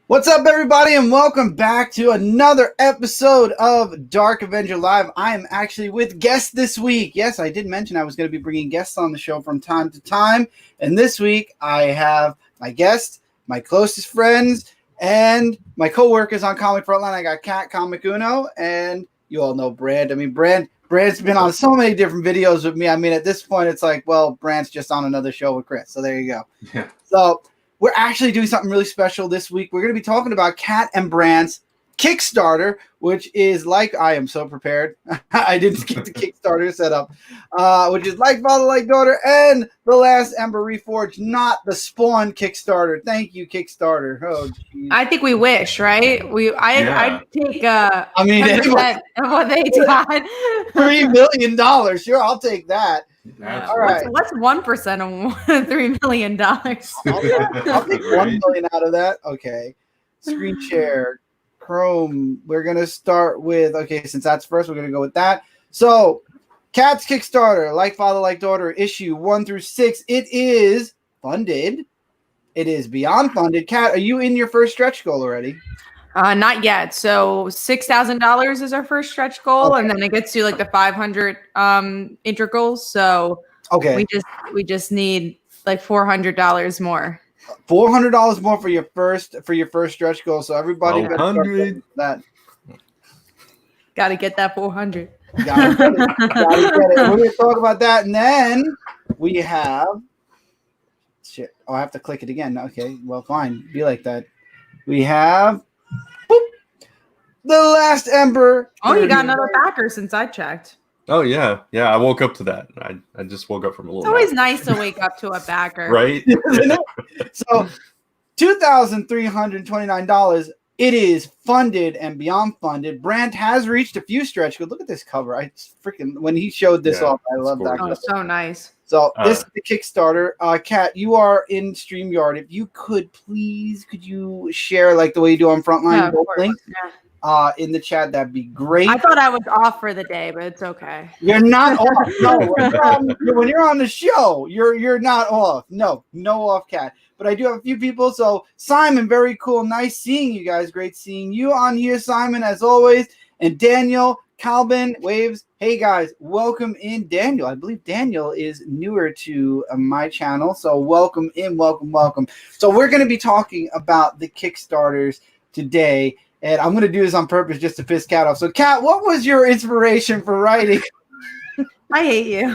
What's up, everybody, and welcome back to another episode of Dark Avenger Live. I am actually with guests this week. Yes, I did mention I was going to be bringing guests on the show from time to time, and this week I have my guests, my closest friends, and my co-workers on Comic Frontline. I got Kat, Comic Uno, and you all know Brant. Brant's been on so many different videos with me. I mean, at this point, it's like, well, Brant's just on another show with Chris, so there you go. Yeah. So we're actually doing something really special this week. We're going to be talking about Kat and Brant's Kickstarter, which is like, I am so prepared. I didn't get the Kickstarter set up, which is Like Father, Like Daughter, and The Last Ember Reforged, not the Spawn Kickstarter. Thank you, Kickstarter. Oh, geez. I think we wish, right? I'd take 10% of what they got. $3 million. Sure, I'll take that. That's All right. What's 1% of $3 million? I'll take 1 million out of that. Okay. Screen share. Chrome. We're going to start with, okay, since that's first, we're going to go with that. So, Kat's Kickstarter, Like Father, Like Daughter, issue 1 through 6. It is funded. It is beyond funded. Kat, are you in your first stretch goal already? Not yet. So $6,000 is our first stretch goal, Okay. and then it gets to like the 500 integrals. So Okay. we just need like $400 more. $400 more for your first stretch goal. So everybody better start 100. getting that. Got to get that 400. Gotta get it. We're going to talk about that, and then we have shit. Oh, I have to click it again. Okay, well, fine. Be like that. We have The Last Ember. Oh, you got another backer since I checked. Oh yeah. I woke up to that. I just woke up from a little. It's always nap. nice to wake up to a backer. Right? So $2,329. It is funded and beyond funded. Brant has reached a few stretch goals. Look at this cover. I freaking, when he showed this Yeah, off, I love that. gorgeous. Oh, Cover. so nice. So this is the Kickstarter. Kat, you are in StreamYard. If you could please, could you share like the way you do on Frontline? Yeah, of both course. links Yeah. in the chat. That'd be great. I thought I was off for the day, but it's okay. You're not off. No, when you're on the show, you're not off. No off, Kat. But I do have a few people. So Simon, very cool. Nice seeing you guys. Great seeing you on here, Simon, as always. And Daniel, Calvin, Waves. Hey guys, welcome in, Daniel. I believe Daniel is newer to my channel. So welcome in, welcome. So we're going to be talking about the Kickstarters today. And I'm going to do this on purpose just to piss Kat off. So, Kat, what was your inspiration for writing? I hate you.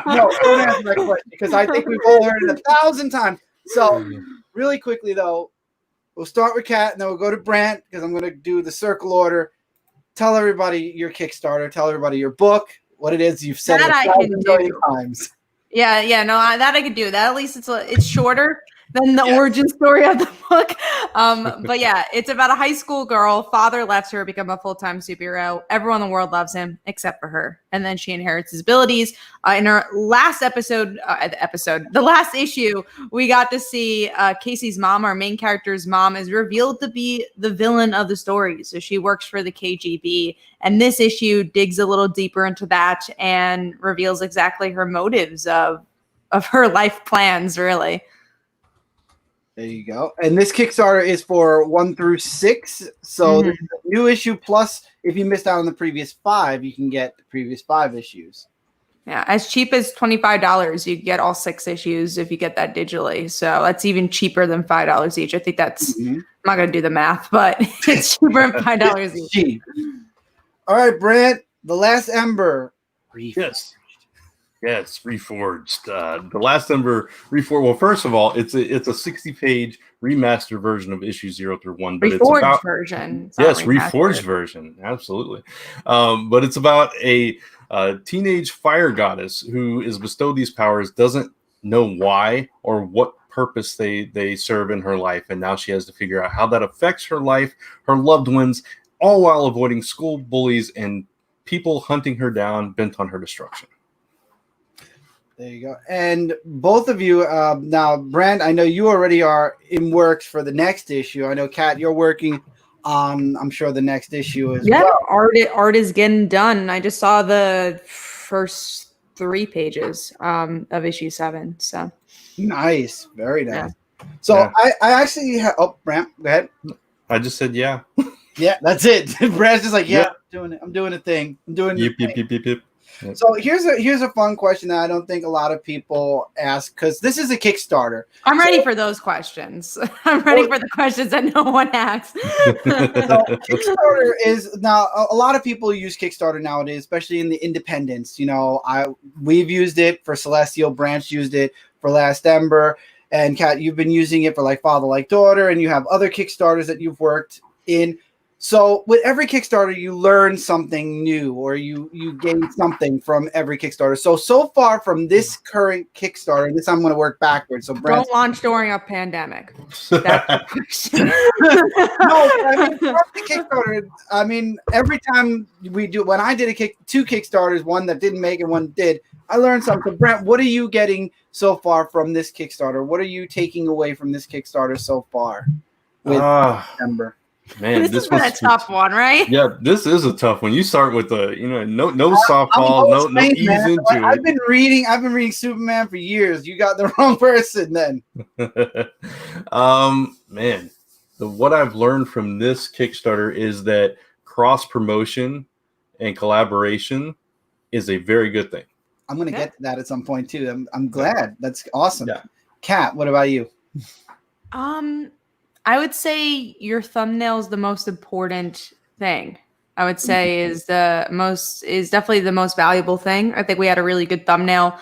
No, don't answer that question because I think we've all heard it 1,000 times. So, really quickly, though, we'll start with Kat and then we'll go to Brant because I'm going to do the circle order. Tell everybody your Kickstarter. Tell everybody your book, what it is. You've said it That I can 1,000 million do. times. Yeah, no, that I could do. That at least it's shorter than the origin story of the book. But yeah, it's about a high school girl. Father left her to become a full-time superhero. Everyone in the world loves him except for her. And then she inherits his abilities. In her last the last issue, we got to see Casey's mom, our main character's mom, is revealed to be the villain of the story. So she works for the KGB. And this issue digs a little deeper into that and reveals exactly her motives of her life plans, really. There you go. And this Kickstarter is for 1 through 6. So there's a new issue. Plus, if you missed out on the previous 5, you can get the previous 5 issues. Yeah, as cheap as $25, you get all 6 issues if you get that digitally. So that's even cheaper than $5 each. I think that's, I'm not going to do the math, but it's cheaper than $5 each. Cheap. All right, Brant, The Last Ember. Yes, Reforged. The Last Ember Reforged. Well, first of all, it's a 60-page remastered version of issue 0 through 1. But Reforged it's about, version. Yes, Reforged version. Absolutely. But it's about a teenage fire goddess who is bestowed these powers, doesn't know why or what purpose they serve in her life. And now she has to figure out how that affects her life, her loved ones, all while avoiding school bullies and people hunting her down, bent on her destruction. There you go. And both of you, now, Brant, I know you already are in works for the next issue. I know, Kat, you're working on, I'm sure, the next issue as well. Art is getting done. I just saw the first 3 pages of issue 7. So Nice. Very nice. Yeah. So Yeah. I actually Brant, go ahead. I just said yeah. Yeah, that's it. Brant's just like, yeah, Yeah. I'm doing it. I'm doing a thing. I'm doing Yip, the yip, yip, yip, yip. Yep. So here's a fun question that I don't think a lot of people ask, because this is a Kickstarter. I'm ready for those questions. I'm ready for the questions that no one asks. So Kickstarter is now a lot of people use Kickstarter nowadays, especially in the independents. You know, we've used it for Celestial, Branch used it for Last Ember, and Kat, you've been using it for like Father Like Daughter, and you have other Kickstarters that you've worked in. So with every Kickstarter, you learn something new, or you gain something from every Kickstarter. So far from this current Kickstarter, this I'm going to work backwards. So Brent, Don't launch during a pandemic. That's the question. no, I mean from the Kickstarter. I mean every time we do, when I did two Kickstarters, one that didn't make it, one did, I learned something. So Brent, what are you getting so far from this Kickstarter? What are you taking away from this Kickstarter so far with Ember? Man, this was a tough one, right? Yeah, this is a tough one. You start with no softball, no ease into it. I've been reading Superman for years. You got the wrong person then. Man, what I've learned from this Kickstarter is that cross promotion and collaboration is a very good thing. I'm going to get to that at some point too. I'm glad. That's awesome. Yeah. Kat, what about you? I would say your thumbnail is the most important thing. I would say is definitely the most valuable thing. I think we had a really good thumbnail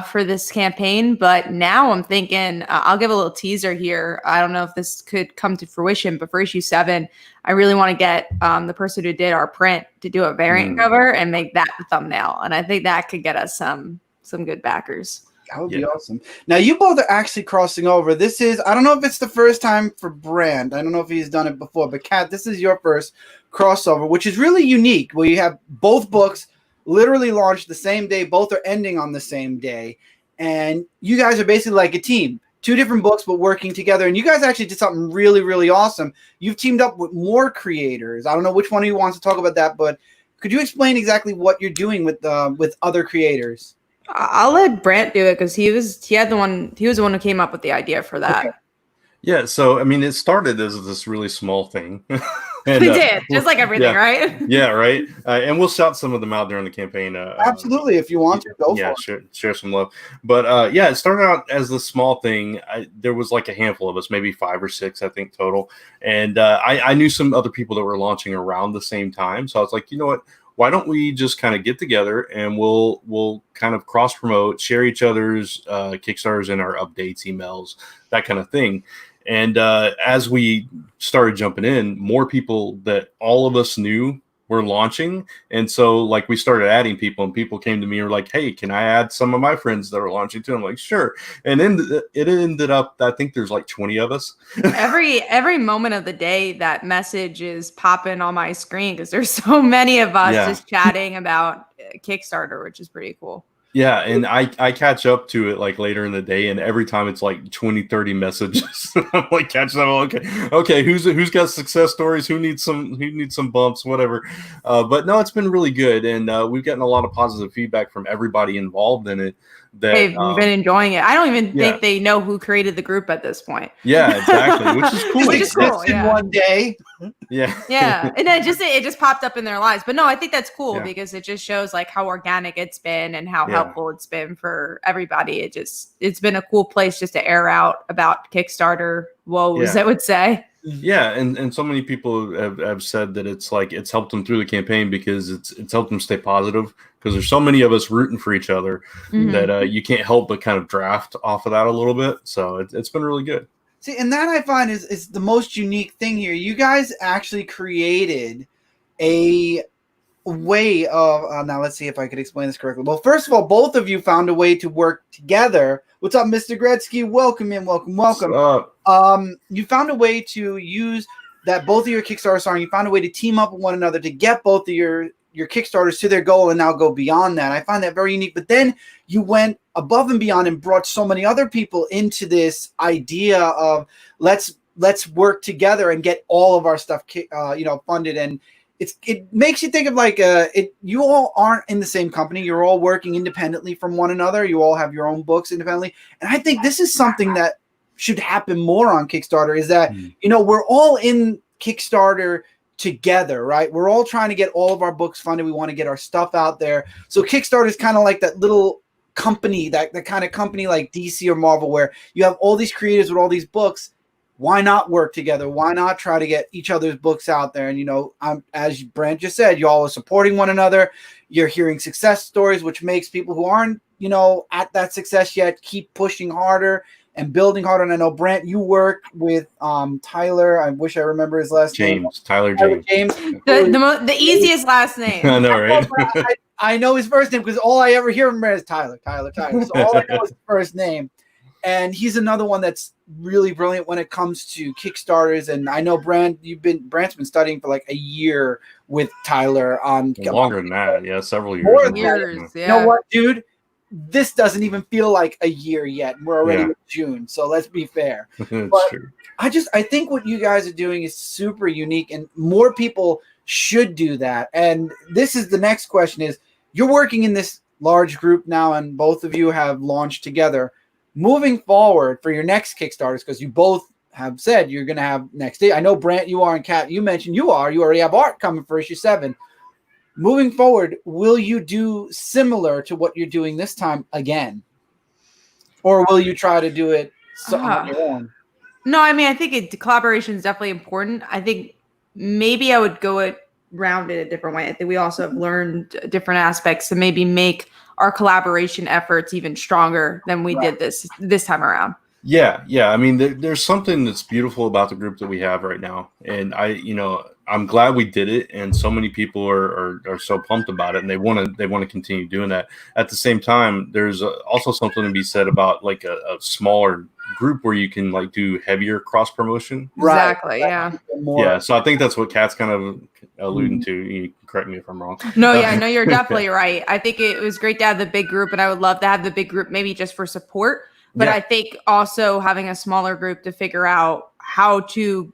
for this campaign, but now I'm thinking I'll give a little teaser here. I don't know if this could come to fruition, but for issue 7, I really want to get the person who did our print to do a variant cover and make that the thumbnail, and I think that could get us some good backers. That would be awesome. Now, you both are actually crossing over. This is, I don't know if it's the first time for Brand. I don't know if he's done it before, but Kat, this is your first crossover, which is really unique, where you have both books literally launched the same day. Both are ending on the same day. And you guys are basically like a team. 2 different books, but working together. And you guys actually did something really, really awesome. You've teamed up with more creators. I don't know which one of you wants to talk about that, but could you explain exactly what you're doing with other creators? I'll let Brant do it because he was the one who came up with the idea for that. Okay. Yeah, so I mean, it started as this really small thing. And, it did, just like everything, right? Yeah, right. And we'll shout some of them out during the campaign. Absolutely, if you want to go for it. Share some love. But it started out as this small thing. There was like a handful of us, maybe 5 or 6, I think, total. And I knew some other people that were launching around the same time. So I was like, you know what? Why don't we just kind of get together and we'll kind of cross promote, share each other's Kickstarters and our updates, emails, that kind of thing. And as we started jumping in, more people that all of us knew were launching. And so like we started adding people, and people came to me and were like, hey, can I add some of my friends that are launching too? I'm like, sure. And then it ended up, I think there's like 20 of us. every moment of the day, that message is popping on my screen because there's so many of us just chatting about Kickstarter, which is pretty cool. Yeah, and I catch up to it like later in the day, and every time it's like 20, 30 messages. I'm like catching up. Okay, who's got success stories? Who needs some bumps, whatever. But no, it's been really good, and we've gotten a lot of positive feedback from everybody involved in it. They've been enjoying it. I don't even think they know who created the group at this point. Yeah, exactly, which is cool. Which is cool. In one day. Yeah, and it just popped up in their lives. But no, I think that's cool because it just shows like how organic it's been and how helpful it's been for everybody. It's been a cool place just to air out about Kickstarter woes, I would say. Yeah, and so many people have said that it's helped them through the campaign because it's helped them stay positive, because there's so many of us rooting for each other that you can't help but kind of draft off of that a little bit. So it's been really good. See, and that I find is the most unique thing here. You guys actually created a way of now let's see if I could explain this correctly. Well, first of all, both of you found a way to work together. What's up, Mr. Gretzky? Welcome in, welcome. What's up? You found a way to use that both of your Kickstarter song. You found a way to team up with one another to get both of your Kickstarters to their goal and now go beyond that. I find that very unique. But then you went above and beyond and brought so many other people into this idea of let's work together and get all of our stuff funded. And it makes you think of like you all aren't in the same company. You're all working independently from one another. You all have your own books independently. And I think this is something that should happen more on Kickstarter is that, we're all in Kickstarter together, right? We're all trying to get all of our books funded. We want to get our stuff out there. So Kickstarter is kind of like that little company, that kind of company like DC or Marvel, where you have all these creators with all these books. Why not work together? Why not try to get each other's books out there? And, as Brant just said, you all are supporting one another. You're hearing success stories, which makes people who aren't, at that success yet keep pushing harder and building harder. And I know, Brant, you work with Tyler. I wish I remember his last name. Tyler James. The easiest last name. I know, right? I know his first name because all I ever hear from him is Tyler. So all I know is his first name. And he's another one that's really brilliant when it comes to Kickstarters. And I know, Brant's been studying for like a year with Tyler on longer than that. Yeah, several years. More years. Yeah. You know what, dude? This doesn't even feel like a year yet. We're already in June, so let's be fair. That's true. I think what you guys are doing is super unique, and more people should do that. And this is the next question: is you're working in this large group now, and both of you have launched together. Moving forward for your next Kickstarters, because you both have said you're going to have next day. I know, Brant, you are, and Kat, you mentioned you already have art coming for issue 7. Moving forward, will you do similar to what you're doing this time again? Or will you try to do it on your own? No, I mean, I think collaboration is definitely important. I think maybe I would go around it a different way. I think we also have learned different aspects to maybe make our collaboration efforts even stronger than we did this time around. Yeah. I mean, there's something that's beautiful about the group that we have right now, and I'm glad we did it, and so many people are so pumped about it, and they want to continue doing that. At the same time, there's also something to be said about like a smaller group where you can like do heavier cross promotion. Exactly. Yeah. Yeah. So I think that's what Kat's kind of alluding to. You can correct me if I'm wrong. No, you're definitely right. I think it was great to have the big group, and I would love to have the big group maybe just for support. But I think also having a smaller group to figure out how to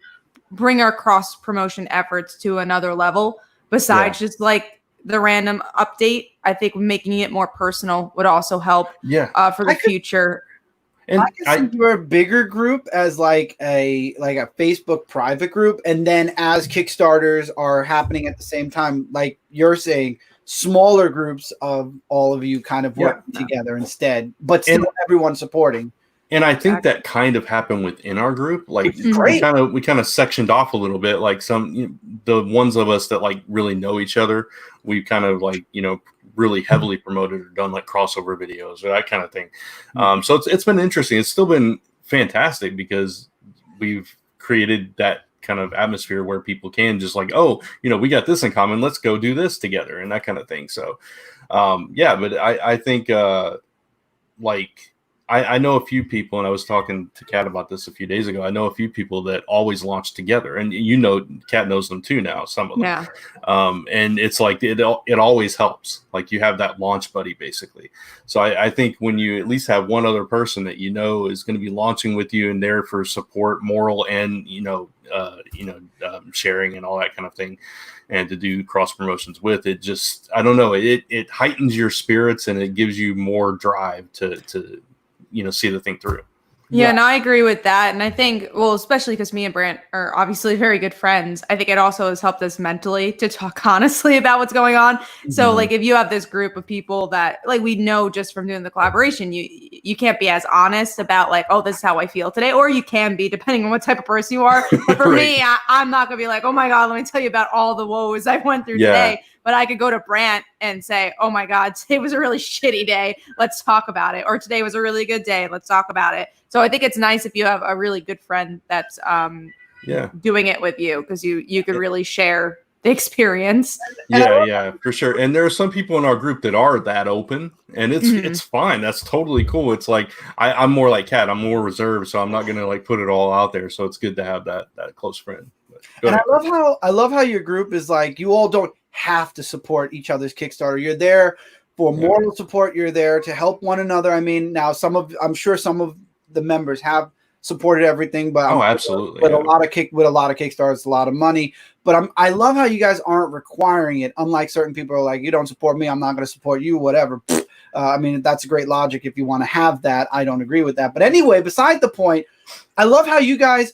bring our cross promotion efforts to another level besides just like the random update. I think making it more personal would also help for the future. And I can do a bigger group as like a Facebook private group, and then as Kickstarters are happening at the same time, like you're saying, smaller groups of all of you kind of working together instead, but still everyone supporting. And I think that kind of happened within our group. Like we kind of sectioned off a little bit. Like the ones of us that like really know each other, we kind of like really heavily promoted or done like crossover videos or that kind of thing. So it's been interesting. It's still been fantastic because we've created that kind of atmosphere where people can just like, we got this in common, let's go do this together and that kind of thing. So but I think I know a few people, and I was talking to Kat about this a few days ago. I know a few people that always launch together, and Kat knows them too now, some of them. Yeah. And it's like it always helps. Like you have that launch buddy basically. So I think when you at least have one other person that is going to be launching with you and there for support, moral, and sharing and all that kind of thing, and to do cross promotions with it, just I don't know, it heightens your spirits and it gives you more drive to see the thing through. Yeah, and I agree with that. And I think, especially because me and Brant are obviously very good friends, I think it also has helped us mentally to talk honestly about what's going on. So like if you have this group of people that like we know just from doing the collaboration, you can't be as honest about like, this is how I feel today, or you can be depending on what type of person you are. But for me, I'm not gonna be like, oh my God, let me tell you about all the woes I went through today. But I could go to Brant and say, oh my God, today was a really shitty day. Let's talk about it. Or today was a really good day. Let's talk about it. So I think it's nice if you have a really good friend that's doing it with you, because you could really share the experience. Yeah, for sure. And there are some people in our group that are that open, and it's fine. That's totally cool. It's like I'm more like Kat. I'm more reserved, so I'm not gonna like put it all out there. So it's good to have that close friend. And I love how your group is like, you all don't have to support each other's Kickstarter. You're there for moral support. You're there to help one another. I mean, now I'm sure some of the members have supported everything, but absolutely, with a lot of Kickstarters, it's a lot of money. But I love how you guys aren't requiring it. Unlike certain people are like, you don't support me, I'm not going to support you, whatever. I mean, that's a great logic if you want to have that. I don't agree with that. But anyway, beside the point, I love how you guys,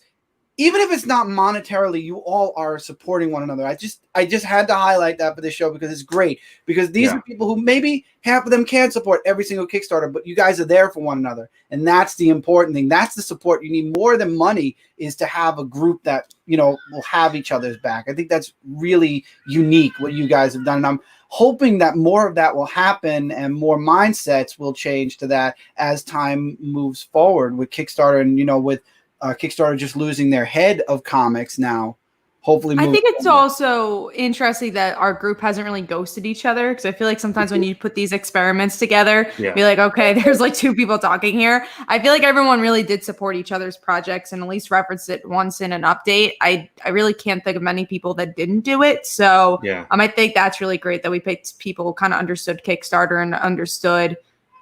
even if it's not monetarily, you all are supporting one another. I just had to highlight that for this show because it's great. Because these are people who maybe half of them can't support every single Kickstarter, but you guys are there for one another. And that's the important thing. That's the support you need more than money, is to have a group that, you know, will have each other's back. I think that's really unique what you guys have done. And I'm hoping that more of that will happen and more mindsets will change to that as time moves forward with Kickstarter and, you know, with Kickstarter just losing their head of comics now. Hopefully, I think it's also interesting that our group hasn't really ghosted each other, because I feel like sometimes when you put these experiments together, be like, okay, there's like two people talking here. I feel like everyone really did support each other's projects and at least referenced it once in an update. I really can't think of many people that didn't do it. So I think that's really great that we picked people who kind of understood Kickstarter and understood,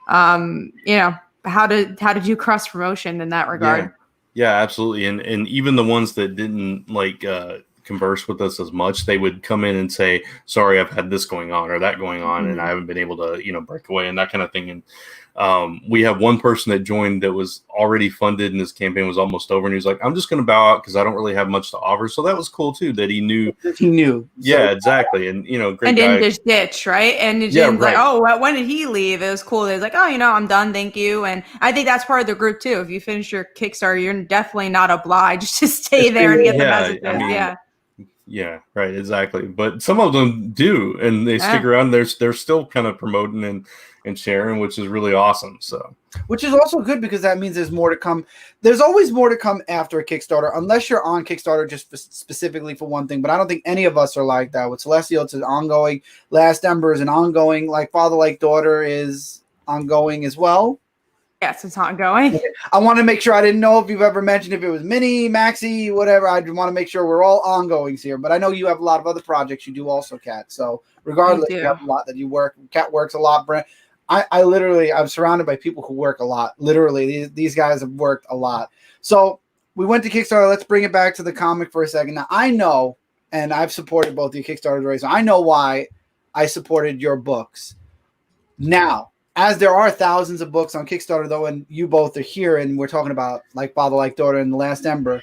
you know, how to do cross promotion in that regard. Yeah, absolutely. And even the ones that didn't like converse with us as much, they would come in and say, sorry, I've had this going on or that going on, and I haven't been able to, you know, break away and that kind of thing. And we have one person that joined that was already funded and his campaign was almost over. And he was like, I'm just going to bow out because I don't really have much to offer. So that was cool too, that he knew. Yeah, exactly. And, you know, great and guy. didn't just ditch, right? And it didn't like, oh, when did he leave? It was cool. It was like, oh, you know, I'm done. Thank you. And I think that's part of the group too. If you finish your Kickstarter, you're definitely not obliged to stay there and get the messages. I mean, yeah, right, exactly. But some of them do, and they stick around. They're still kind of promoting and sharing, which is really awesome. So, which is also good because that means there's more to come. There's always more to come after a Kickstarter, unless you're on Kickstarter just specifically for one thing. But I don't think any of us are like that. With Celestial, it's an ongoing. Last Ember is an ongoing. Like Father Like Daughter is ongoing as well. Yes, it's ongoing. I want to make sure. I didn't know if you've ever mentioned if it was Mini, Maxi, whatever. I want to make sure we're all ongoings here. But I know you have a lot of other projects you do also, Kat. So regardless, you have a lot that you work. Kat works a lot. Brant. I literally, I'm surrounded by people who work a lot. Literally, these guys have worked a lot. So we went to Kickstarter. Let's bring it back to the comic for a second. Now, I know, and I've supported both the Kickstarters already, so I know why I supported your books. Now, as there are thousands of books on Kickstarter, though, and you both are here, and we're talking about like Father Like Daughter and The Last Ember,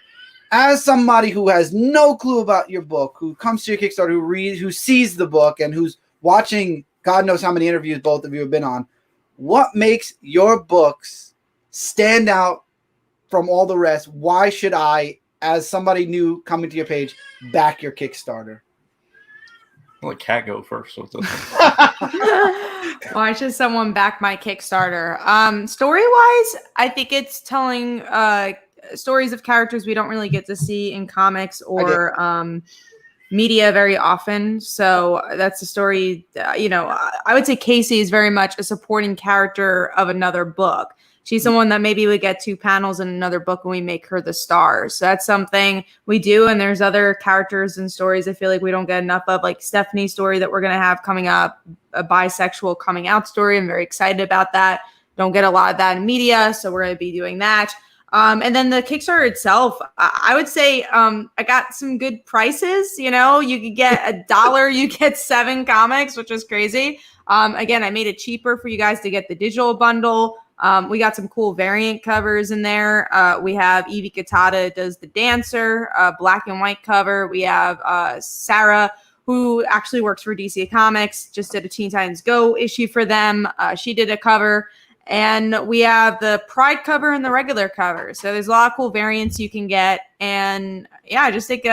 as somebody who has no clue about your book, who comes to your Kickstarter, who sees the book, and who's watching God knows how many interviews both of you have been on, what makes your books stand out from all the rest? Why should I, as somebody new coming to your page, back your Kickstarter? I'll let Kat go first with this. Why should someone back my Kickstarter? Story-wise, I think it's telling stories of characters we don't really get to see in comics or media very often. So that's a story, you know, I would say Casey is very much a supporting character of another book. She's someone that maybe we get 2 panels in another book and we make her the star. So that's something we do. And there's other characters and stories I feel like we don't get enough of, like Stephanie's story that we're going to have coming up, a bisexual coming out story. I'm very excited about that. Don't get a lot of that in media. So we're going to be doing that. And then the Kickstarter itself, I would say I got some good prices. You know, you could get $1, you get 7 comics, which is crazy. Again, I made it cheaper for you guys to get the digital bundle. We got some cool variant covers in there. We have Evie Katata does the dancer, black and white cover. We have Sarah, who actually works for DC Comics, just did a Teen Titans Go issue for them. She did a cover. And we have the Pride cover and the regular cover. So there's a lot of cool variants you can get. And yeah, I just think,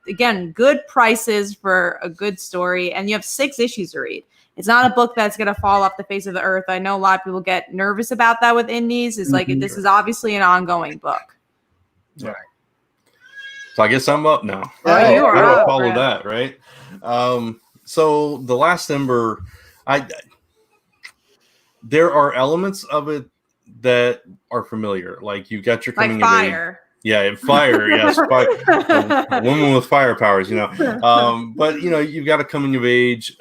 again, good prices for a good story. And you have 6 issues to read. It's not a book that's going to fall off the face of the earth. I know a lot of people get nervous about that with indies. It's like, this is obviously an ongoing book. Right. So I guess I'm up now. Oh, you are up, follow that, right? So The Last Ember, there are elements of it that are familiar. Like you got your coming like fire. Of age. Yeah, fire. Yes, fire. A woman with fire powers. You know, but you know, you've got a coming of age.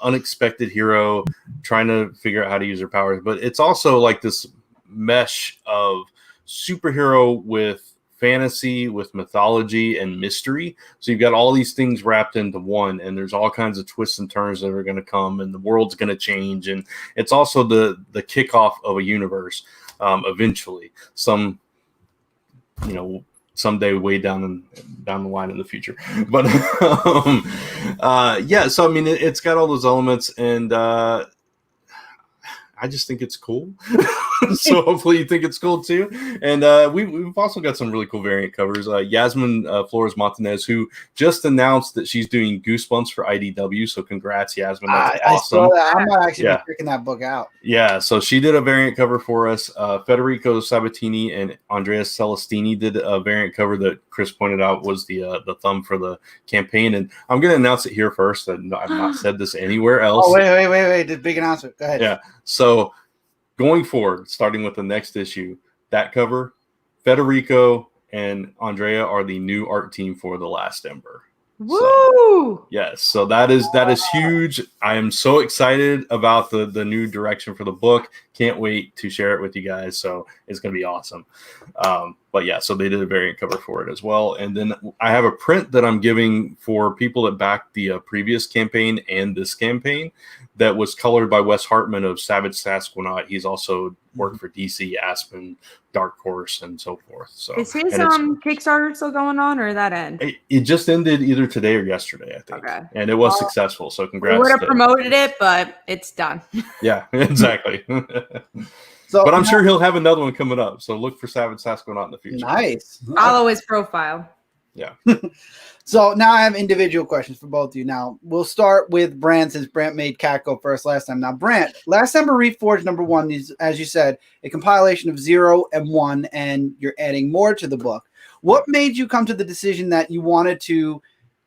Unexpected hero trying to figure out how to use her powers. But it's also like this mesh of superhero with fantasy with mythology and mystery. So you've got all these things wrapped into one, and there's all kinds of twists and turns that are going to come, and the world's going to change. And it's also the kickoff of a universe eventually. Someday way down the line in the future. But yeah, so I mean, it's got all those elements, and I just think it's cool. So hopefully you think it's cool too. And we've also got some really cool variant covers. Yasmin Flores Montanez, who just announced that she's doing Goosebumps for IDW. So congrats, Yasmin. That's awesome. I saw that. I might actually be picking that book out. Yeah, so she did a variant cover for us. Federico Sabatini and Andrea Celestini did a variant cover that Chris pointed out was the thumb for the campaign. And I'm going to announce it here first. I've not said this anywhere else. Oh, wait. The big announcement. Go ahead. Yeah. So going forward, starting with the next issue, that cover, Federico and Andrea are the new art team for The Last Ember. Woo! So, yes, so that is huge. I am so excited about the new direction for the book. Can't wait to share it with you guys. So it's going to be awesome. But yeah, so they did a variant cover for it as well. And then I have a print that I'm giving for people that backed the previous campaign and this campaign that was colored by Wes Hartman of Savage Sasquatch. He's also worked for DC, Aspen, Dark Horse, and so forth. So is his Kickstarter still going on, or that end? It just ended either today or yesterday, I think. Okay. And it was successful. So congrats. We would have promoted it, but it's done. Yeah, exactly. But I'm sure he'll have another one coming up. So look for Savage Sasquatch in the future. Nice. Follow his profile. Yeah. So now I have individual questions for both of you. Now we'll start with Brant, since Brant made Kat go first last time. Now, Brant, Last Ember Reforged #1 is, as you said, a compilation of 0 and 1, and you're adding more to the book. What made you come to the decision that you wanted to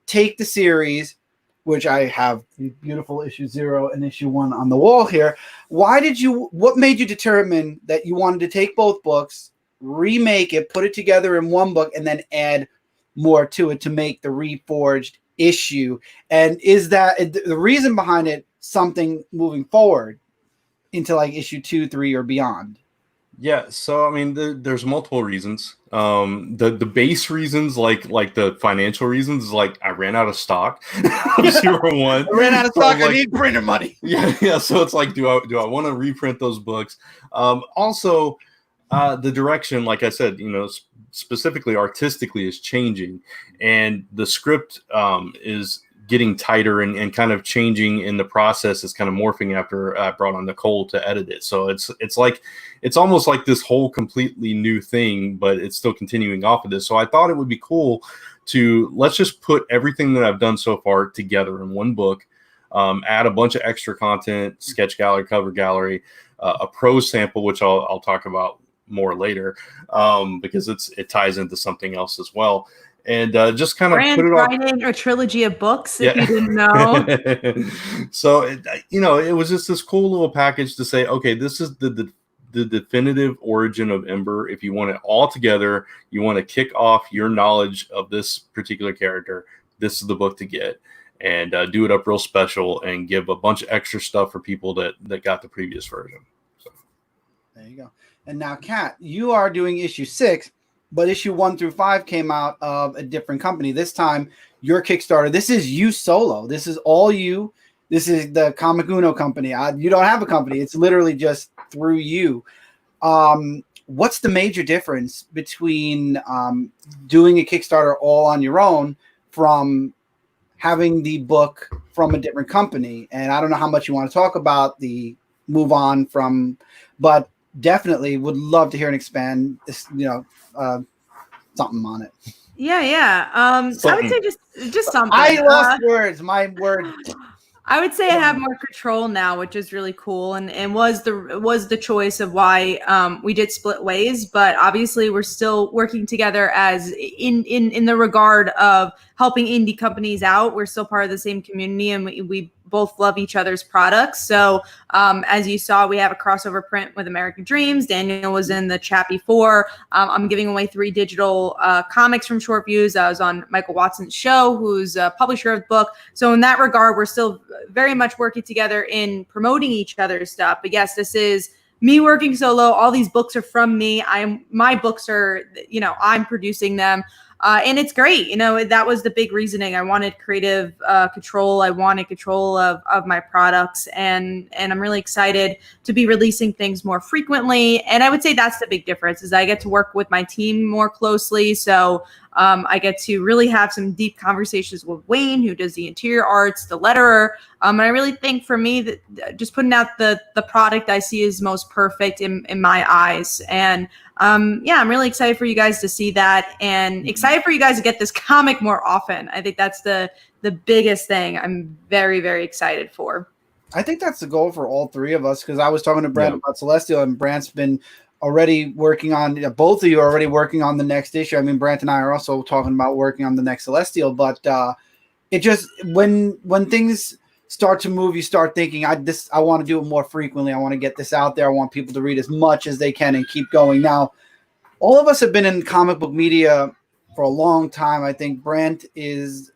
take the series, which I have the beautiful issue 0 and issue 1 on the wall here? What made you determine that you wanted to take both books, remake it, put it together in one book, and then add more to it to make the Reforged issue? And is that the reason behind it something moving forward into like issue 2, 3, or beyond? Yeah, so I mean, there's multiple reasons. The base reasons, like the financial reasons, is like I ran out of stock. 0 1. I ran out of stock. I need printer money. Yeah. So it's like, do I want to reprint those books? Also, the direction, like I said, specifically artistically, is changing, and the script is getting tighter and kind of changing in the process. Is kind of morphing after I brought on Nicole to edit it. So it's almost like this whole completely new thing, but it's still continuing off of this. So I thought it would be cool to let's just put everything that I've done so far together in one book, add a bunch of extra content, sketch gallery, cover gallery, a prose sample, which I'll talk about more later, because it ties into something else as well. And just kind of put it on writing a trilogy of books, if you didn't know. So it was just this cool little package to say, okay, this is the definitive origin of Ember. If you want it all together, you want to kick off your knowledge of this particular character, this is the book to get, and do it up real special and give a bunch of extra stuff for people that got the previous version. So there you go. And now, Kat, you are doing issue 6, but issue 1 through 5 came out of a different company. This time, your Kickstarter. This is you solo. This is all you. This is the Comic Uno company. You don't have a company. It's literally just through you. What's the major difference between doing a Kickstarter all on your own from having the book from a different company? And I don't know how much you want to talk about the move on from, but definitely would love to hear and expand this, something on it. Yeah. I would say just something. I lost words. My word. I would say I have more control now, which is really cool, and was the choice of why we did split ways. But obviously, we're still working together as in the regard of helping indie companies out. We're still part of the same community, and we both love each other's products. So as you saw, we have a crossover print with American Dreams. Daniel was in the chat before. I'm giving away 3 digital comics from Short Views. I was on Michael Watson's show, who's a publisher of the book. So in that regard, we're still very much working together in promoting each other's stuff. But yes, this is me working solo, all these books are from me. My books are, I'm producing them. And it's great. That was the big reasoning. I wanted creative control. I wanted control of my products. And I'm really excited to be releasing things more frequently. And I would say that's the big difference is I get to work with my team more closely. So I get to really have some deep conversations with Wayne, who does the interior arts, the letterer. And I really think for me that just putting out the product I see is most perfect in my eyes. And I'm really excited for you guys to see that and excited for you guys to get this comic more often. I think that's the biggest thing I'm very, very excited for. I think that's the goal for all three of us, because I was talking to Brant about Celestial, and Brant's been already working on, both of you are already working on the next issue. I mean, Brant and I are also talking about working on the next Celestial, but it just, when things start to move, you start thinking, I want to do it more frequently. I want to get this out there. I want people to read as much as they can and keep going. Now, all of us have been in comic book media for a long time. I think Brant has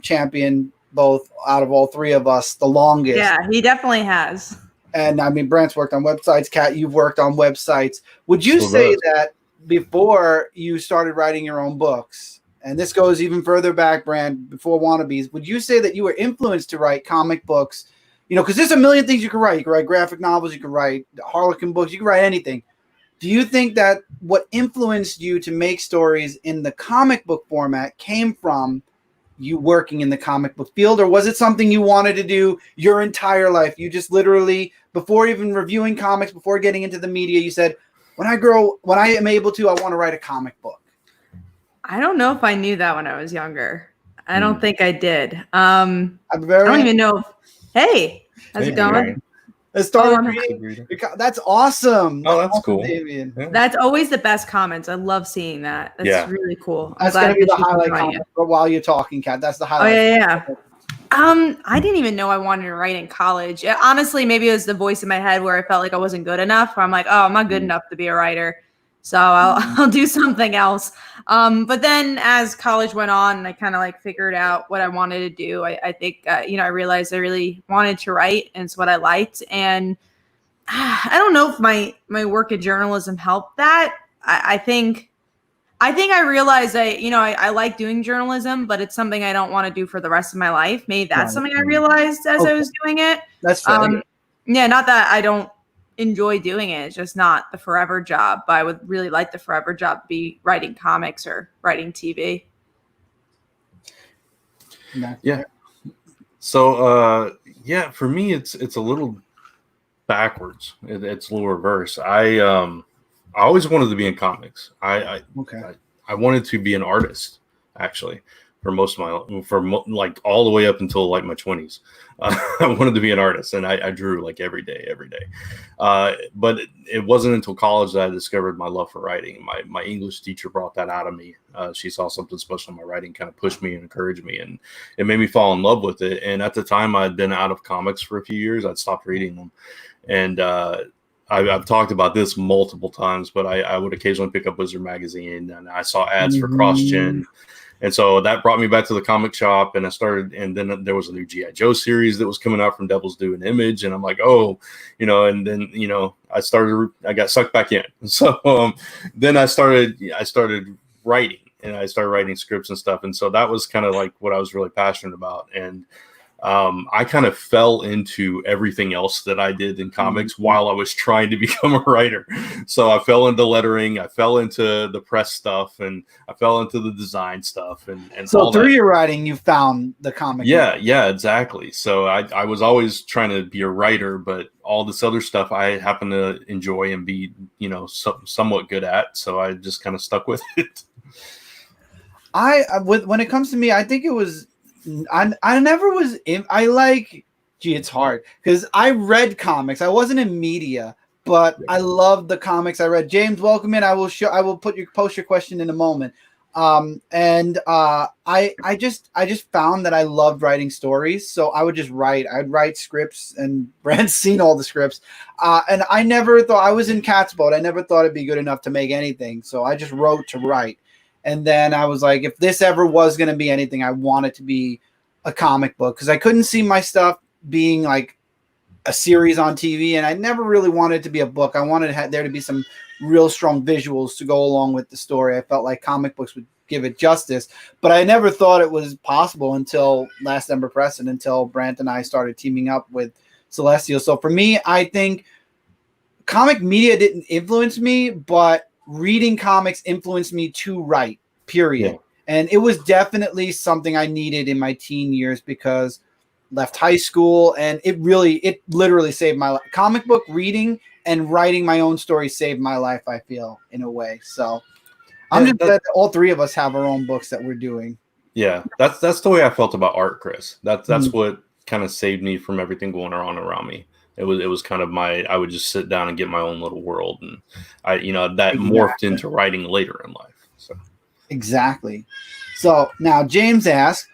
championed both out of all three of us the longest. Yeah, he definitely has. And I mean, Brant's worked on websites. Kat, you've worked on websites. Would you say that before you started writing your own books, and this goes even further back, Brant, before Wannabes, would you say that you were influenced to write comic books? Because there's a million things you can write. You can write graphic novels. You can write Harlequin books. You can write anything. Do you think that what influenced you to make stories in the comic book format came from you working in the comic book field, or was it something you wanted to do your entire life? You just literally, before even reviewing comics, before getting into the media, you said, when I am able to, I want to write a comic book. I don't know if I knew that when I was younger. I don't think I did. I don't even know. Hey, how's it going? That's awesome. Oh, that's cool. Damien. Yeah. That's always the best comments. I love seeing that. That's really cool. That's going to be the highlight comment while you're talking, Kat. That's the highlight. Oh, yeah. I didn't even know I wanted to write in college. Honestly, maybe it was the voice in my head where I felt like I wasn't good enough. Where I'm like, oh, I'm not good enough to be a writer. So I'll do something else. But then as college went on, I kind of figured out what I wanted to do. I think, I realized I really wanted to write, and it's what I liked. And I don't know if my work in journalism helped that. I think I realized I like doing journalism, but it's something I don't want to do for the rest of my life. Maybe that's something I realized as I was doing it. That's fair. Not that I don't enjoy doing it. It's just not the forever job, but I would really like the forever job to be writing comics or writing TV. Yeah. So for me it's a little backwards. It's a little reverse. I always wanted to be in comics. I wanted to be an artist, actually, for most of my all the way up until my 20s. I wanted to be an artist, and I drew every day. But it wasn't until college that I discovered my love for writing. My English teacher brought that out of me. She saw something special in my writing, kind of pushed me and encouraged me, and it made me fall in love with it. And at the time, I'd been out of comics for a few years. I'd stopped reading them, and I've talked about this multiple times, but I would occasionally pick up Wizard magazine, and I saw ads for CrossGen. And so that brought me back to the comic shop, and and then there was a new G.I. Joe series that was coming out from Devil's Due and Image. And I'm like, and then, I got sucked back in. So then I started writing, and I started writing scripts and stuff. And so that was kind of what I was really passionate about. And I kind of fell into everything else that I did in comics while I was trying to become a writer. So I fell into lettering, I fell into the press stuff, and I fell into the design stuff. And so through your writing, you found the comic. Yeah, exactly. So I was always trying to be a writer, but all this other stuff I happen to enjoy and be, somewhat good at. So I just kind of stuck with it. When it comes to me, I think it was, I never was in, it's hard because I read comics. I wasn't in media, but I loved the comics I read. James, welcome in. I will post your question in a moment. I just found that I loved writing stories. So I would just write. I'd write scripts, and Brant's seen all the scripts. And I never thought, I was in Kat's boat. I never thought it'd be good enough to make anything. So I just wrote to write. And then I was like, if this ever was going to be anything, I want it to be a comic book, because I couldn't see my stuff being a series on TV, and I never really wanted it to be a book. I wanted there to be some real strong visuals to go along with the story. I felt like comic books would give it justice, but I never thought it was possible until Last Ember Press and until Brant and I started teaming up with Celestial. So for me, I think comic media didn't influence me, but reading comics influenced me to write, period. Yeah. And it was definitely something I needed in my teen years because left high school, and it literally saved my life. Comic book reading and writing my own story saved my life, I feel, in a way. So I'm just glad that all three of us have our own books that we're doing. Yeah, that's the way I felt about art, Chris. That's what kind of saved me from everything going on around me. It was kind of I would just sit down and get my own little world, and that morphed into writing later in life. So exactly. So now James asks,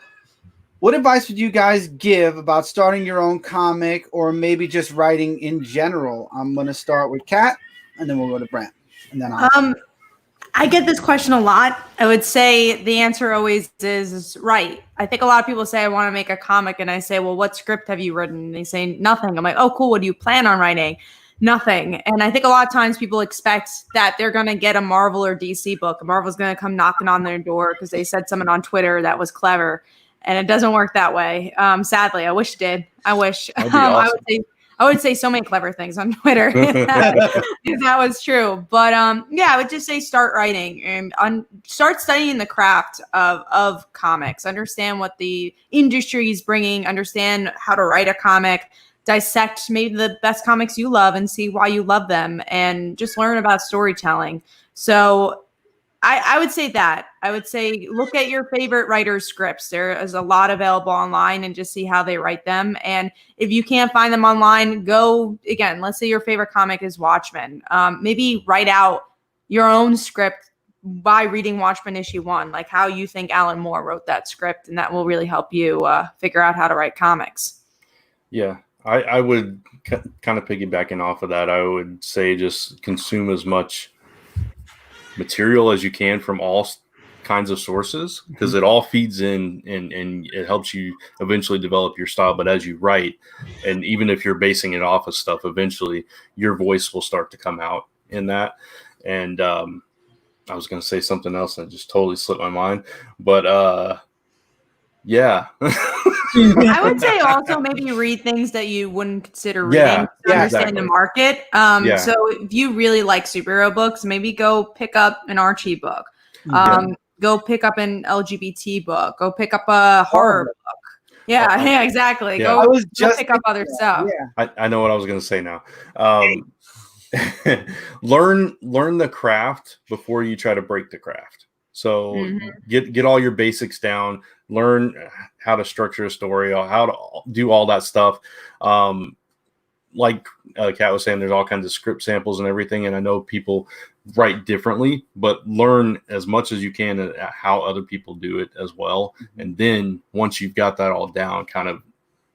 what advice would you guys give about starting your own comic or maybe just writing in general? I'm going to start with Kat, and then we'll go to Brant, and then I get this question a lot. I would say the answer always is right. I think a lot of people say, I want to make a comic. And I say, well, what script have you written? And they say nothing. I'm like, oh, cool. What do you plan on writing? Nothing. And I think a lot of times people expect that they're going to get a Marvel or DC book. Marvel's going to come knocking on their door because they said something on Twitter that was clever. And it doesn't work that way. Sadly, I wish it did. I wish. Awesome. I would say so many clever things on Twitter if that was true. But yeah, I would just say start writing and start studying the craft of comics. Understand what the industry is bringing. Understand how to write a comic. Dissect maybe the best comics you love and see why you love them. And just learn about storytelling. So I would say that. I would say look at your favorite writers' scripts. There is a lot available online and just see how they write them. And if you can't find them online, go again. Let's say your favorite comic is Watchmen. Maybe write out your own script by reading Watchmen issue 1, like how you think Alan Moore wrote that script. And that will really help you figure out how to write comics. Yeah, I would kind of piggybacking off of that. I would say just consume as much material as you can from all kinds of sources, because it all feeds in and it helps you eventually develop your style. But as you write, and even if you're basing it off of stuff, eventually your voice will start to come out in that. And I was going to say something else and it just totally slipped my mind, but yeah. I would say also maybe read things that you wouldn't consider reading to understand the market. So if you really like superhero books, maybe go pick up an Archie book. Go pick up an LGBT book. Go pick up a horror book. Yeah, exactly. Yeah. Go pick up other stuff. Yeah. I know what I was going to say now. Learn the craft before you try to break the craft. So get all your basics down, learn how to structure a story, or how to do all that stuff. Like Kat was saying, there's all kinds of script samples and everything. And I know people write differently, but learn as much as you can at how other people do it as well. And then once you've got that all down, kind of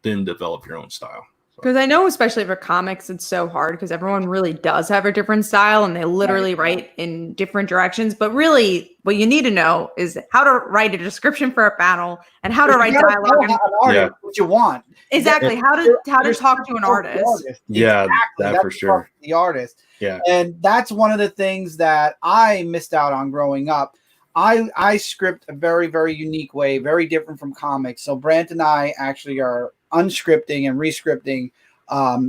then develop your own style. Because I know, especially for comics, it's so hard because everyone really does have a different style and they literally write in different directions. But really, what you need to know is how to write a description for a panel and how to write dialogue. What you want. Exactly. How to talk to an artist. Yeah, exactly. that for sure. The artist. Yeah. And that's one of the things that I missed out on growing up. I script a very, very unique way, very different from comics. So Brant and I actually are unscripting and rescripting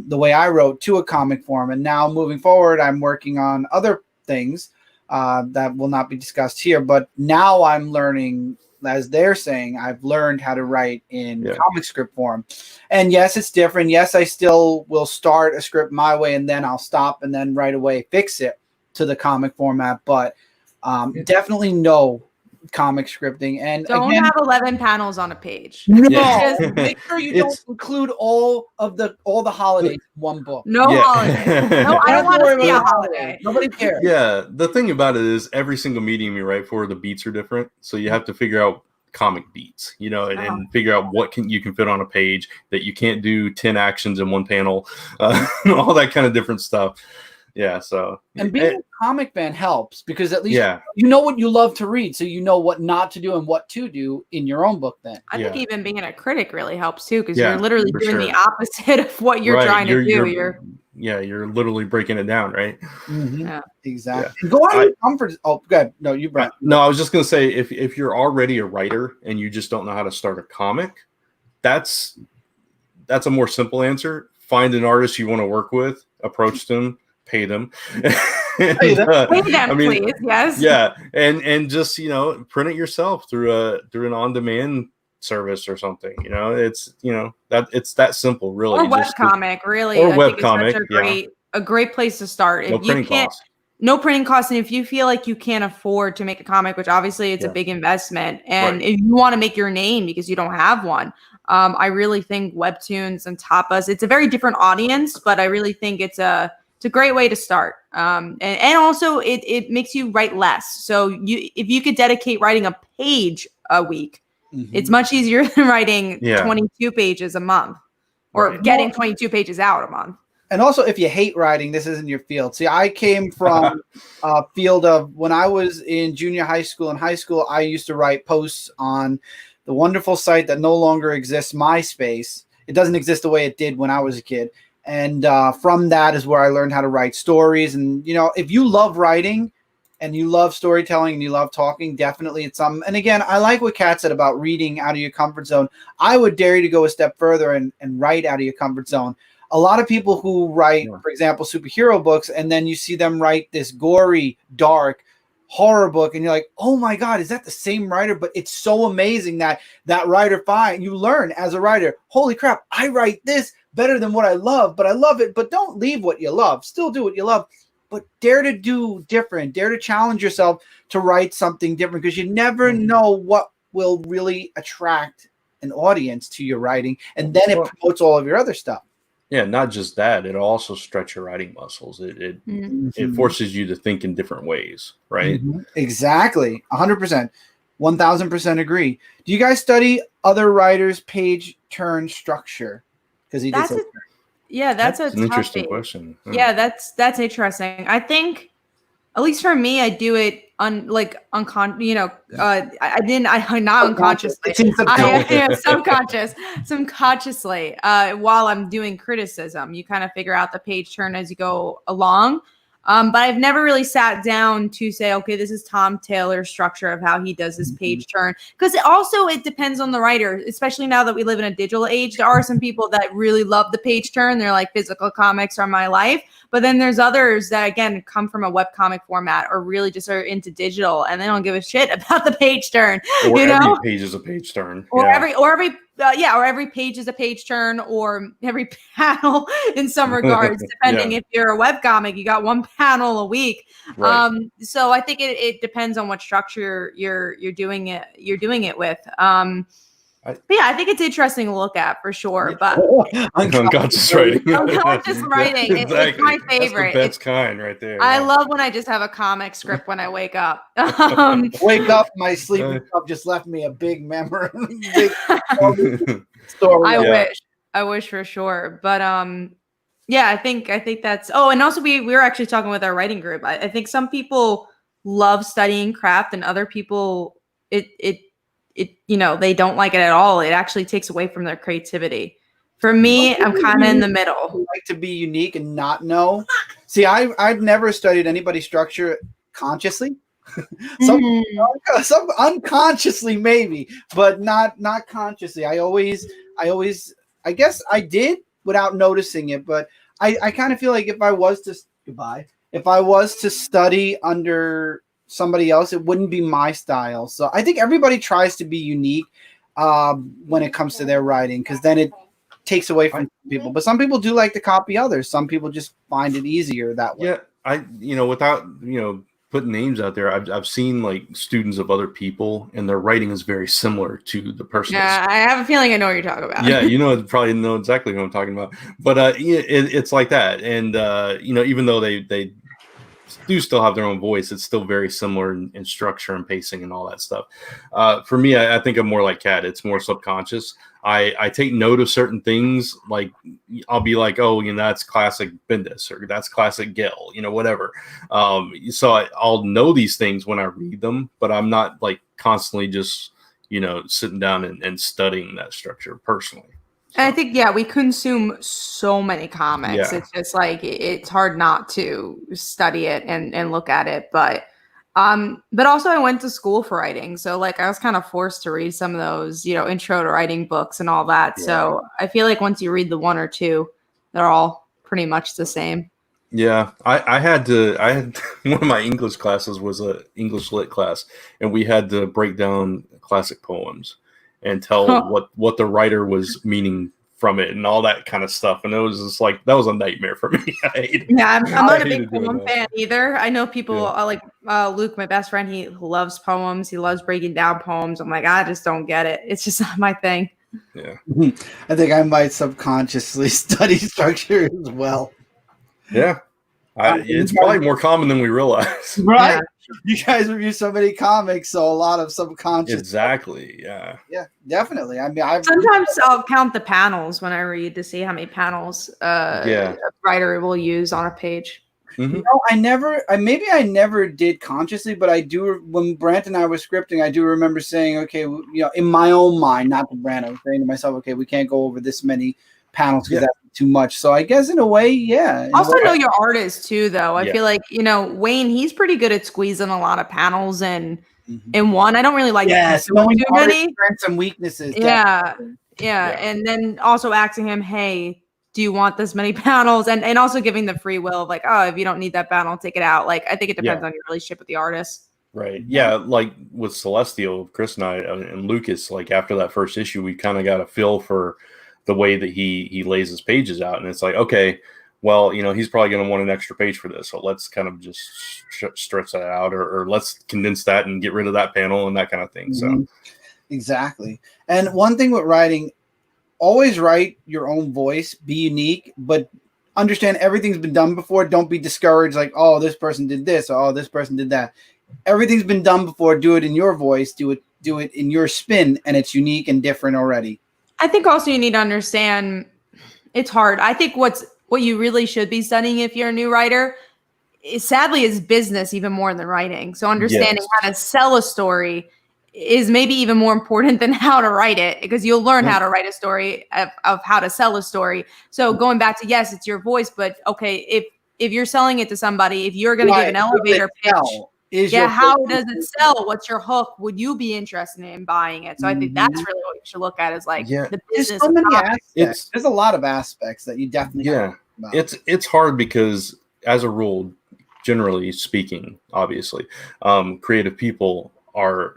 the way I wrote to a comic form. And now moving forward, I'm working on other things that will not be discussed here. But now I'm learning, as they're saying, I've learned how to write in comic script form. And yes, it's different. Yes, I still will start a script my way and then I'll stop and then right away fix it to the comic format. But definitely know comic scripting, and don't have 11 panels on a page. No, just make sure you don't include all the holidays in one book. No holiday. No, I don't want to see a holiday. Nobody cares. Yeah, the thing about it is every single medium you write for, the beats are different, so you have to figure out comic beats, and figure out what you can fit on a page that you can't do 10 actions in one panel, all that kind of different stuff. Yeah. So And being a comic fan helps because at least yeah, you know what you love to read, so you know what not to do and what to do in your own book. Then I think even being a critic really helps too, because Yeah, you're literally for doing sure. the opposite of what you're Right, trying to do. you're literally breaking it down, right? Yeah. exactly. Yeah. Go out of your comfort. Oh, good. No, you Brent. No, I was just gonna say if you're already a writer and you just don't know how to start a comic, that's a more simple answer. Find an artist you want to work with, approach them, pay them. And, Pay them, I mean, please. Yes. yeah, and just print it yourself through an on-demand service or something. It's it's that simple, really. Or webcomic, really. Or I think it's webcomic, such a great place to start. No If you printing can't, costs. no printing costs, and if you feel like you can't afford to make a comic, which obviously it's a big investment, and if you want to make your name because you don't have one, I really think webtoons and tapas, it's a very different audience, but I really think it's a great way to start. And also it makes you write less. So if you could dedicate writing a page a week, it's much easier than writing 22 pages a month or getting 22 pages out a month. And also, if you hate writing, this isn't your field. See, I came from a field of when I was in junior high school. In high school, I used to write posts on the wonderful site that no longer exists, MySpace. It doesn't exist the way it did when I was a kid. And from that is where I learned how to write stories. And, if you love writing and you love storytelling and you love talking, definitely it's something. And again, I like what Kat said about reading out of your comfort zone. I would dare you to go a step further and write out of your comfort zone. A lot of people who write, for example, superhero books, and then you see them write this gory, dark horror book, and you're like, oh my God, is that the same writer? But it's so amazing that writer you learn as a writer, holy crap, I write this better than what I love, but I love it. But don't leave what you love. Still do what you love, but dare to do different. Dare to challenge yourself to write something different, because you never know what will really attract an audience to your writing, and then it promotes all of your other stuff. Yeah, not just that. It'll also stretch your writing muscles. It forces you to think in different ways, right? Exactly. 100%. 1000% agree. Do you guys study other writers' page turn structure? Because that's an interesting question. Yeah, that's interesting. I think, at least for me, I do it not unconsciously. Subconsciously. While I'm doing criticism, you kind of figure out the page turn as you go along. But I've never really sat down to say, okay, this is Tom Taylor's structure of how he does his page turn. Because it depends on the writer, especially now that we live in a digital age. There are some people that really love the page turn. They're like, physical comics are my life. But then there's others that, again, come from a webcomic format or really just are into digital, and they don't give a shit about the page turn. Or every page is a page turn. Or every page is a page turn, or every panel in some regards, depending if you're a webcomic, you got one panel a week. Right. So I think it depends on what structure you're doing it with. I think it's interesting to look at for sure. But unconscious writing. Unconscious writing. Exactly. It's my favorite. That's the best kind right there. I love when I just have a comic script when I wake up. Wake up, my sleeping cup just left me a big memory. Story. I wish for sure. But I think that's. Oh, and also we were actually talking with our writing group. I think some people love studying craft, and other people they don't like it at all. It actually takes away from their creativity. For me, I'm kind of in the middle. I like to be unique and not know. See, I've never studied anybody's structure consciously. Some unconsciously maybe, but not consciously. I guess I did without noticing it, but I kind of feel like if I was to study under somebody else, it wouldn't be my style. So I think everybody tries to be unique when it comes to their writing, because then it takes away from people. But some people do like to copy others. Some people just find it easier that way. Yeah, without putting names out there, I've seen like students of other people, and their writing is very similar to the person. Yeah, I have a feeling I know what you're talking about. Yeah, probably know exactly what I'm talking about. But it's like that, and even though they do still have their own voice, it's still very similar in structure and pacing and all that stuff. For me, I think I'm more like Kat. It's more subconscious. I take note of certain things. Like I'll be like, oh, that's classic Bendis, or that's classic Gale, whatever. So I'll know these things when I read them, but I'm not like constantly just sitting down and studying that structure personally. And I think, we consume so many comics. Yeah. It's just like, it's hard not to study it and look at it. But also I went to school for writing. So like I was kind of forced to read some of those, intro to writing books and all that. Yeah. So I feel like once you read the one or two, they're all pretty much the same. Yeah, I had one of my English classes was a English lit class, and we had to break down classic poems and tell what the writer was meaning from it and all that kind of stuff. And it was just like, that was a nightmare for me. I'm not a big poem fan either. I know people like Luke, my best friend, he loves poems. He loves breaking down poems. I'm like, I just don't get it. It's just not my thing. Yeah. I think I might subconsciously study structure as well. Yeah. It's probably more common than we realize. Right? Yeah. You guys review so many comics, so a lot of subconscious. Exactly. Yeah. Yeah, definitely. I mean, sometimes I'll count the panels when I read to see how many panels a writer will use on a page. Mm-hmm. I never did consciously, but I do. When Brant and I were scripting, I do remember saying, okay, in my own mind, not to Brant, I was saying to myself, okay, we can't go over this many panels because that's too much. So I guess in a way, yeah. Also know your artist too, though. I feel like, Wayne, he's pretty good at squeezing a lot of panels in one. I don't really like knowing too many strengths and weaknesses. Yeah. And then also asking him, hey, do you want this many panels? And also giving the free will of like, oh, if you don't need that panel, take it out. Like, I think it depends on your relationship with the artist. Right. Yeah. Like with Celestial, Chris and I and Lucas, like after that first issue, we kind of got a feel for the way that he lays his pages out. And it's like, okay, well, he's probably going to want an extra page for this. So let's kind of just stretch that out or let's condense that and get rid of that panel and that kind of thing. So exactly. And one thing with writing, always write your own voice, be unique, but understand everything's been done before. Don't be discouraged. Like, oh, this person did this. Or, oh, this person did that. Everything's been done before. Do it in your voice. Do it in your spin. And it's unique and different already. I think also you need to understand it's hard. I think what you really should be studying if you're a new writer is business even more than writing. So understanding how to sell a story is maybe even more important than how to write it, because you'll learn how to write a story of how to sell a story. So going back to, yes, it's your voice, but okay, if you're selling it to somebody, if you're going to give an elevator pitch, how does it sell? What's your hook? Would you be interested in buying it? So I think that's really what you should look at is like the business. There's so many aspects. There's a lot of aspects that you definitely have to think about. It's hard because as a rule, generally speaking, obviously, creative people are,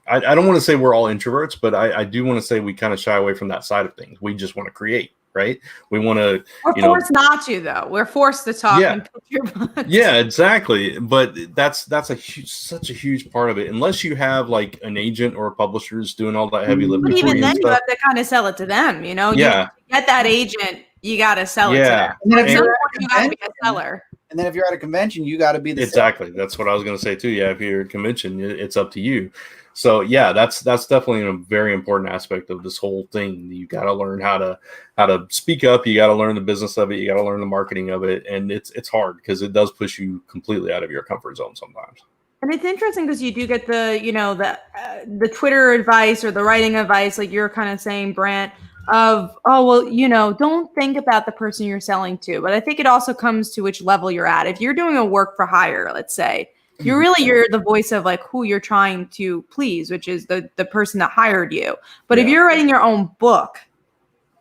I don't want to say we're all introverts, but I do want to say we kind of shy away from that side of things. We just want to create. Right? We want to. We're forced not to, though. We're forced to talk and pick your butt. Yeah, exactly. But that's such a huge part of it. Unless you have like an agent or a publisher who's doing all that heavy lifting. But even then, you have to kind of sell it to them. You get that agent, you got to sell it to them. And at some point, you got to be a seller. And then if you're at a convention, you got to be the exactly. Seller. That's what I was going to say too. Yeah, if you're at a convention, it's up to you. So yeah, that's definitely a very important aspect of this whole thing. You got to learn how to speak up. You got to learn the business of it. You got to learn the marketing of it, and it's hard because it does push you completely out of your comfort zone sometimes. And it's interesting because you do get the Twitter advice or the writing advice, like you're kind of saying, Brant, of don't think about the person you're selling to. But I think it also comes to which level you're at. If you're doing a work for hire, let's say. You're the voice of like who you're trying to please, which is the person that hired you. But if you're writing your own book,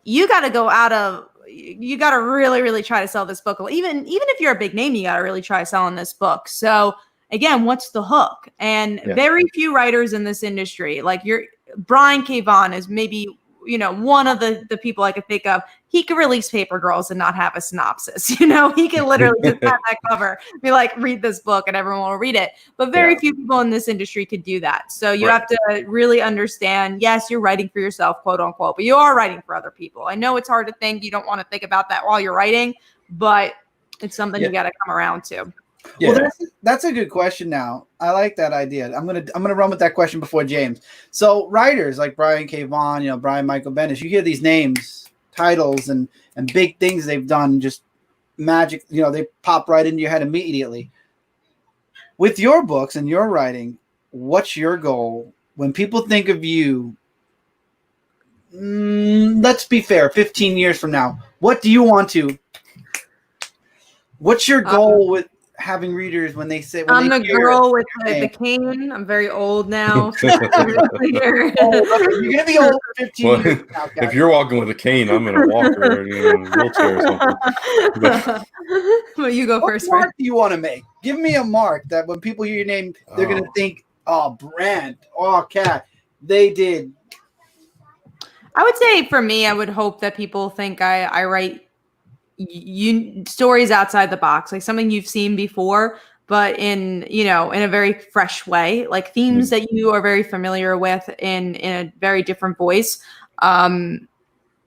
you got to really, really try to sell this book. Even if you're a big name, you got to really try selling this book. So again, what's the hook? And very few writers in this industry, like Brian K. Vaughan is maybe, one of the people I could think of. He could release Paper Girls and not have a synopsis. He can literally just have that cover, be like, read this book and everyone will read it. But very few people in this industry could do that. So you have to really understand, yes, you're writing for yourself, quote unquote, but you are writing for other people. I know it's hard to think. You don't want to think about that while you're writing, but it's something you got to come around to. Yeah. Well, that's a good question. Now, I like that idea. I'm gonna run with that question before James. So, writers like Brian K. Vaughan, Brian Michael Bendis, you hear these names, titles, and big things they've done, just magic. They pop right into your head immediately. With your books and your writing, what's your goal when people think of you? Let's be fair. 15 years from now, what do you want to? What's your goal with having readers when they say? I'm the girl with the cane. I'm very old now. You're gonna be old for 15 years now, if you're walking with a cane, I'm in a walker, wheelchair or something. Well, you go what first. What mark do you want to make? Give me a mark that when people hear your name, they're gonna think, "Oh, Brant, oh, Kat, they did." I would say for me, I would hope that people think I write stories outside the box, like something you've seen before, but in a very fresh way, like themes that you are very familiar with in a very different voice. That's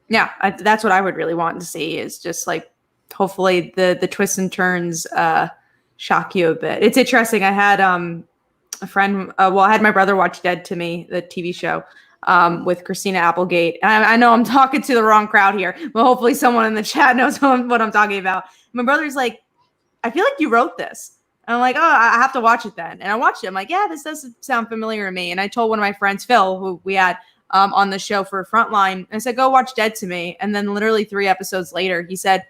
what I would really want to see, is just like hopefully the twists and turns shock you a bit. It's interesting. I had a friend, I had my brother watch Dead to Me, the TV show, with Christina Applegate. I know I'm talking to the wrong crowd here, but hopefully someone in the chat knows what I'm talking about. My brother's like, I feel like you wrote this. And I'm like, oh, I have to watch it then. And I watched it. I'm like, yeah, this does sound familiar to me. And I told one of my friends, Phil, who we had on the show for Frontline, I said, go watch Dead to Me. And then literally 3 episodes later, he said,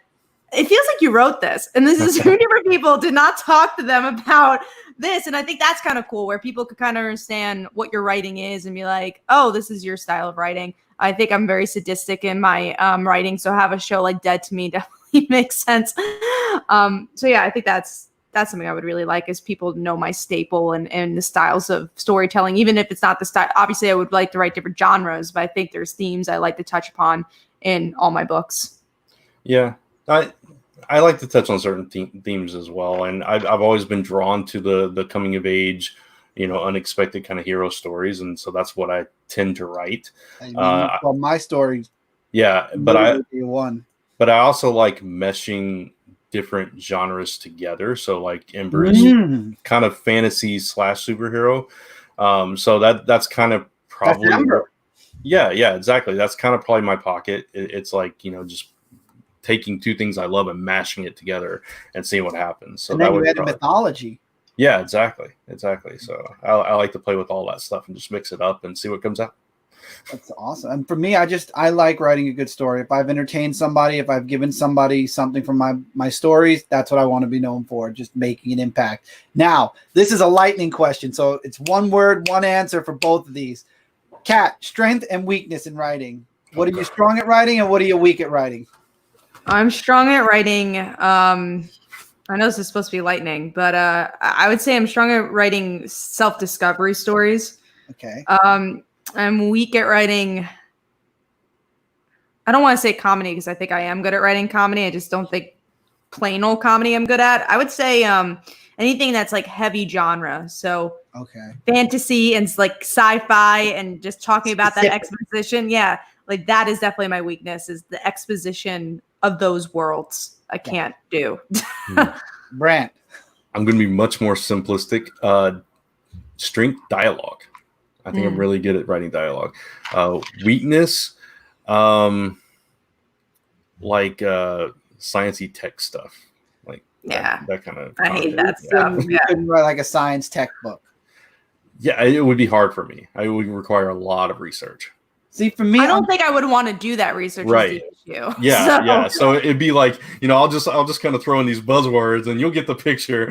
it feels like you wrote this. And this is 2 different people. Did not talk to them about this. And I think that's kind of cool, where people could kind of understand what your writing is and be like, oh, this is your style of writing. I think I'm very sadistic in my writing. So have a show like Dead to Me definitely makes sense. I think that's something I would really like, is people know my staple and the styles of storytelling, even if it's not the style. Obviously, I would like to write different genres, but I think there's themes I like to touch upon in all my books. Yeah. I like to touch on certain themes as well, and I've always been drawn to the coming of age, unexpected kind of hero stories, and so that's what I tend to write. My story, yeah, but I also like meshing different genres together. So like Ember is kind of fantasy / superhero, so that's kind of probably Ember. Yeah, exactly. That's kind of probably my pocket. It's like just taking 2 things I love and mashing it together and seeing what happens. So and then you add mythology. Yeah, exactly. So I like to play with all that stuff and just mix it up and see what comes out. That's awesome. And for me, I like writing a good story. If I've entertained somebody, if I've given somebody something from my stories, that's what I want to be known for, just making an impact. Now, this is a lightning question. So it's 1 word, 1 answer for both of these. Kat, strength and weakness in writing. What are you strong at writing and what are you weak at writing? I'm strong at writing. I know this is supposed to be lightning, but I would say I'm strong at writing self-discovery stories. Okay. I'm weak at writing. I don't want to say comedy, because I think I am good at writing comedy. I just don't think plain old comedy I'm good at. I would say anything that's like heavy genre. So fantasy and like sci-fi and just talking about that exposition. Yeah. Like that is definitely my weakness, is the exposition of those worlds. I can't do. Brant. I'm going to be much more simplistic. Strength, dialogue. I think I'm really good at writing dialogue. Weakness, like sciencey tech stuff. Like that kind of. I hate that stuff. You couldn't write like a science tech book. Yeah, it would be hard for me. I would require a lot of research. See, for me, I don't think I would want to do that research. Right. Yeah. So it'd be like, I'll just kind of throw in these buzzwords and you'll get the picture.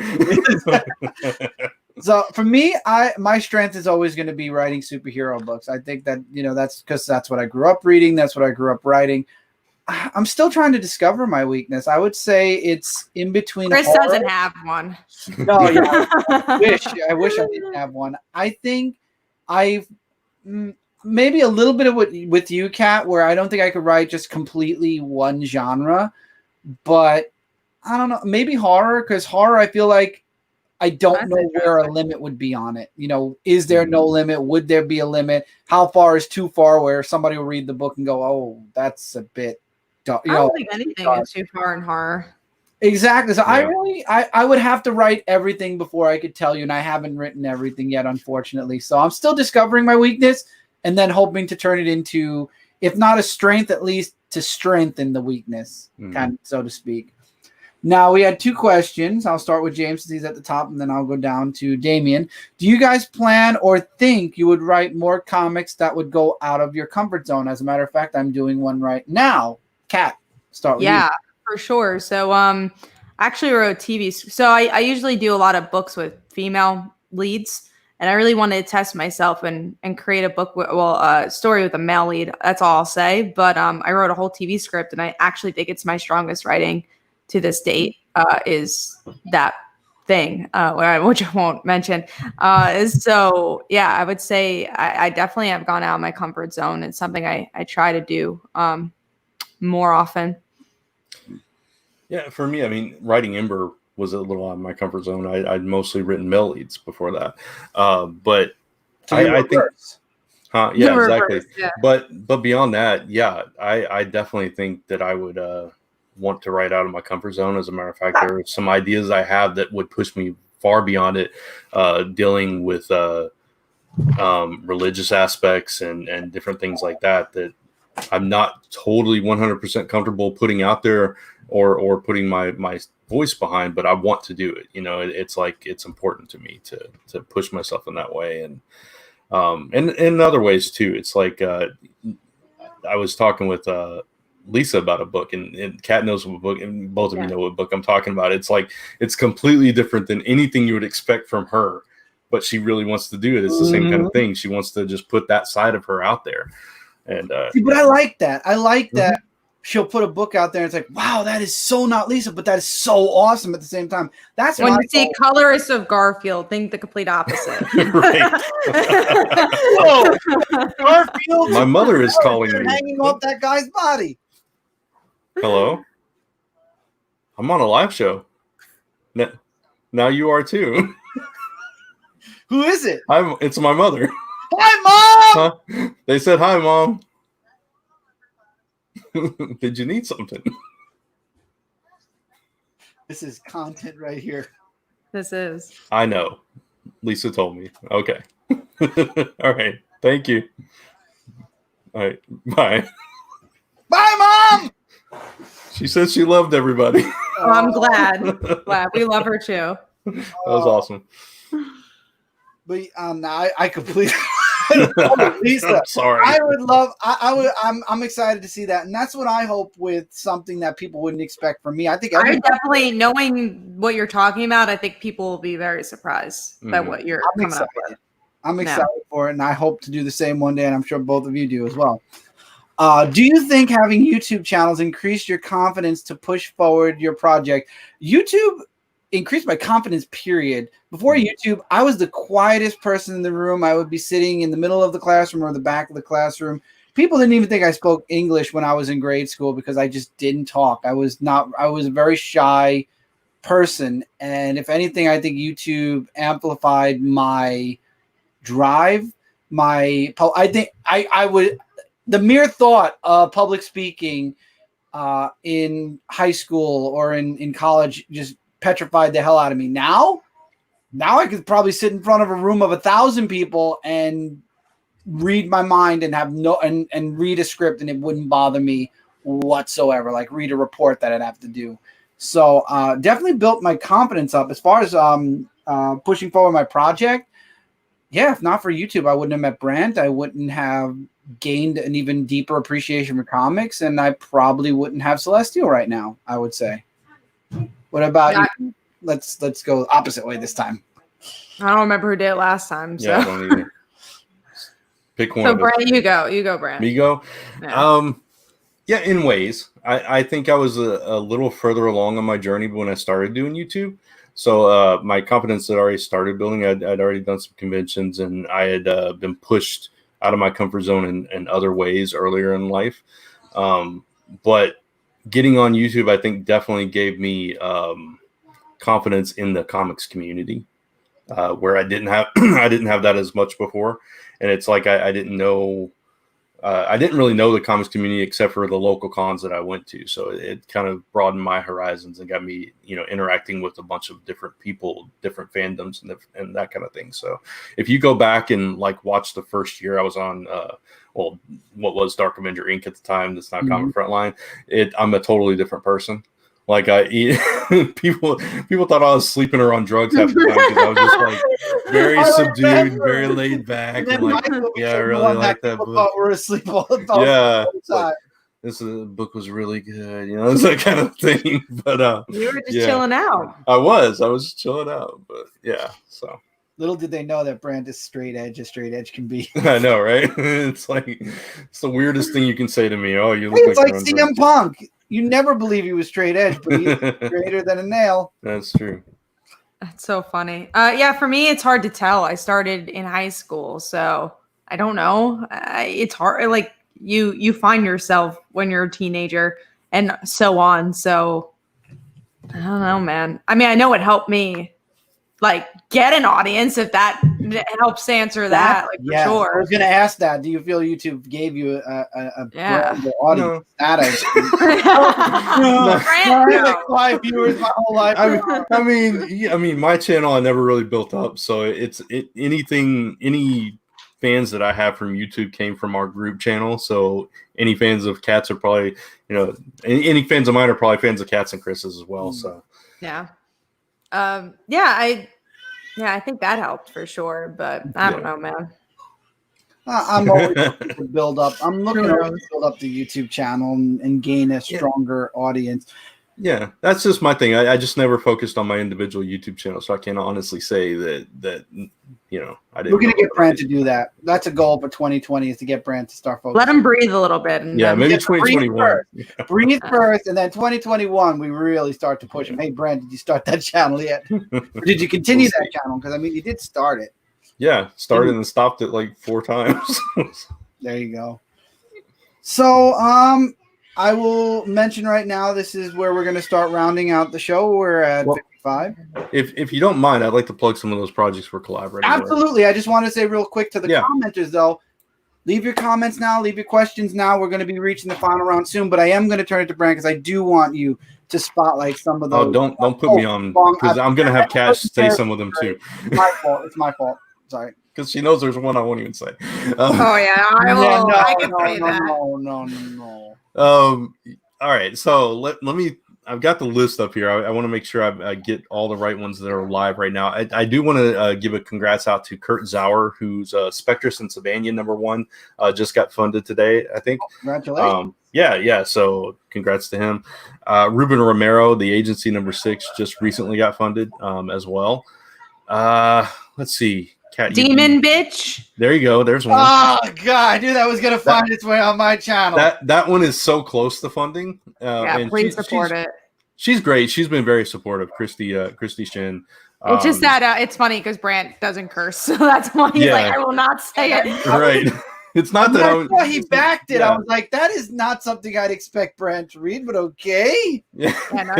So for me, my strength is always going to be writing superhero books. I think that, that's because that's what I grew up reading. That's what I grew up writing. I'm still trying to discover my weakness. I would say it's in between. Chris doesn't have one. No, yeah, I wish I didn't have one. I think I've maybe a little bit of with you, Kat, where I don't think I could write just completely one genre, but I don't know, maybe horror, because horror, I feel like I don't know where a limit would be on it. Is there no limit? Would there be a limit? How far is too far where somebody will read the book and go, oh, that's a bit. I don't think anything is too far in horror. Exactly. So Yeah. I would have to write everything before I could tell you, and I haven't written everything yet, unfortunately. So I'm still discovering my weakness and then hoping to turn it into, if not a strength, at least to strengthen the weakness, kind of, so to speak. Now we had 2 questions. I'll start with James since he's at the top, and then I'll go down to Damien. Do you guys plan or think you would write more comics that would go out of your comfort zone? As a matter of fact, I'm doing one right now. Kat, start with you. Yeah, for sure. So I actually wrote TV. So I usually do a lot of books with female leads, and I really wanted to test myself and create a book with, a story with a male lead. That's all I'll say. But I wrote a whole TV script, and I actually think it's my strongest writing to this date, is that thing, which I won't mention. So yeah, I would say I definitely have gone out of my comfort zone. It's something I try to do more often. Yeah, for me, I mean, writing Ember was a little out of my comfort zone. I'd mostly written male leads before that, but So I think, yeah, exactly. Reverse, yeah. But beyond that, yeah, I definitely think that I would want to write out of my comfort zone. As a matter of fact, there are some ideas I have that would push me far beyond it, dealing with religious aspects and different things like that I'm not totally 100% comfortable putting out there or putting my voice behind, but I want to do it. You know, it's like, it's important to me to push myself in that way. And in other ways too. It's like, I was talking with Lisa about a book, and Kat knows what book, and both of you know what book I'm talking about. It's like, it's completely different than anything you would expect from her, but she really wants to do it. It's the same kind of thing. She wants to just put that side of her out there. And but I like that. I like that she'll put a book out there and it's like, wow, that is so not Lisa, but that is so awesome at the same time. That's when you see colorist of Garfield, think the complete opposite. Right. Oh, Garfield. My mother is calling me. Hanging off that guy's body. Hello? I'm on a live show. Now you are too. Who is it? It's my mother. Hi, Mom! Huh? They said, hi, Mom. Did you need something? This is content right here. This is. I know. Lisa told me. Okay. All right. Thank you. All right. Bye. Bye, Mom! She said she loved everybody. Oh, I'm glad. We love her too. That was awesome. But I completely... Lisa, I'm sorry. I would love. I'm excited to see that, and that's what I hope with something that people wouldn't expect from me. I think I definitely, knowing what you're talking about, I think people will be very surprised by what you're coming up with. I'm excited for it, and I hope to do the same one day, and I'm sure both of you do as well. Do you think having YouTube channels increased your confidence to push forward your project? YouTube increased my confidence, period. Before YouTube, I was the quietest person in the room. I would be sitting in the middle of the classroom or the back of the classroom. People didn't even think I spoke English when I was in grade school because I just didn't talk. I was a very shy person. And if anything, I think YouTube amplified my drive. The mere thought of public speaking in high school or in college just petrified the hell out of me. Now I could probably sit in front of a room of 1,000 people and read my mind and have and read a script, and it wouldn't bother me whatsoever. Like read a report that I'd have to do. So definitely built my confidence up as far as pushing forward my project. Yeah, if not for YouTube, I wouldn't have met Brant. I wouldn't have gained an even deeper appreciation for comics, and I probably wouldn't have Celestial right now, I would say. What about you? Let's go opposite way this time. I don't remember who did it last time. So. Yeah, I don't either. Pick one. So Brant, you go, Brant. Me go. Yeah, in ways. I think I was a little further along on my journey when I started doing YouTube. So my confidence had already started building. I'd already done some conventions, and I had been pushed out of my comfort zone in other ways earlier in life. But getting on YouTube, I think, definitely gave me confidence in the comics community, where I didn't have that as much before. And it's like I didn't know I didn't really know the comics community except for the local cons that I went to. So it kind of broadened my horizons and got me, interacting with a bunch of different people, different fandoms and that kind of thing. So if you go back and like watch the first year I was on, what was Dark Avenger Inc. at the time, that's not Comic Frontline, I'm a totally different person. Like people thought I was sleeping or on drugs half the time because I was just like very subdued, very laid back, and like, I really like that book. Thought we're asleep all the time. Like, this book was really good, it's that kind of thing. But you were just chilling out. I was just chilling out, but so. Little did they know that Brant is straight edge as straight edge can be. I know, right? It's the weirdest thing you can say to me. Oh, you look like CM Punk. You never believe he was straight edge, but he's straighter than a nail. That's true. That's so funny. For me, it's hard to tell. I started in high school, so I don't know. It's hard. Like you find yourself when you're a teenager and so on. So I don't know, man. I mean, I know it helped me like get an audience if that helps answer that. Like, for sure. I was going to ask that. Do you feel YouTube gave you a brand audience? No. 5 viewers my whole life. I mean, my channel I never really built up, so any fans that I have from YouTube came from our group channel. So any fans of Cats are probably, any fans of mine are probably fans of Cats and Chris's as well. So I think that helped for sure, but I don't know, man. I'm always looking to build up. I'm looking to build up the YouTube channel and gain a stronger audience. Yeah, that's just my thing. I just never focused on my individual YouTube channel, so I can't honestly say that I didn't. We're gonna get Brant to do that. That's a goal for 2020 is to get Brant to start focusing. Let him breathe a little bit. And maybe 2021. Breathe first, and then 2021 we really start to push him. Hey, Brant, did you start that channel yet? Or did you continue that channel? Because you did start it. Yeah, started and stopped it like 4 times. There you go. So, I will mention right now, this is where we're going to start rounding out the show. We're at 55. If you don't mind, I'd like to plug some of those projects we're collaborating Absolutely. With. I just want to say real quick to the commenters, though, leave your comments now, leave your questions now. We're going to be reaching the final round soon, but I am going to turn it to Brant because I do want you to spotlight some of those. Oh, don't put me on, because I'm going to have Cash say some of them too. It's my fault. It's my fault. Sorry. Because she knows there's one I won't even say. I will. I can say that. No. All right, so let me. I've got the list up here. I want to make sure I get all the right ones that are live right now. I do want to give a congrats out to Kurt Zauer, who's Spectrus and Savannah #1. Just got funded today, I think. Congratulations. Yeah. So congrats to him. Ruben Romero, the agency #6, just recently got funded as well. Let's see. Kat, Demon bitch. There you go. There's one. Oh God, I knew that was gonna find its way on my channel. That one is so close to funding. And please support it. She's great. She's been very supportive. Christy Shin. It's just that it's funny because Brant doesn't curse, so that's why he's like, I will not say it. Right. It's not that he backed it. Yeah. I was like, that is not something I'd expect Brant to read, but okay. Yeah, no,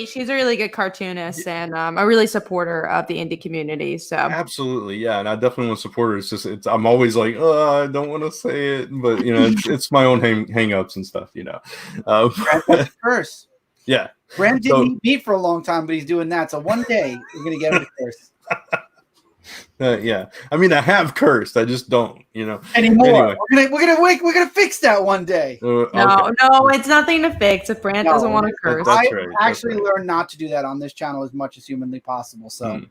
she's a really good cartoonist and a really supporter of the indie community. So absolutely, yeah, and I definitely want to support her. It's just I'm always like, I don't want to say it, but it's my own hang-ups and stuff, Brant curse. Yeah, Brant didn't eat meat for a long time, but he's doing that. So one day we're gonna get him to curse. Yeah, I mean, I have cursed. I just don't, anymore. Anyway. We're gonna fix that one day. No, it's nothing to fix. If Brant doesn't want to curse, I actually learned not to do that on this channel as much as humanly possible. So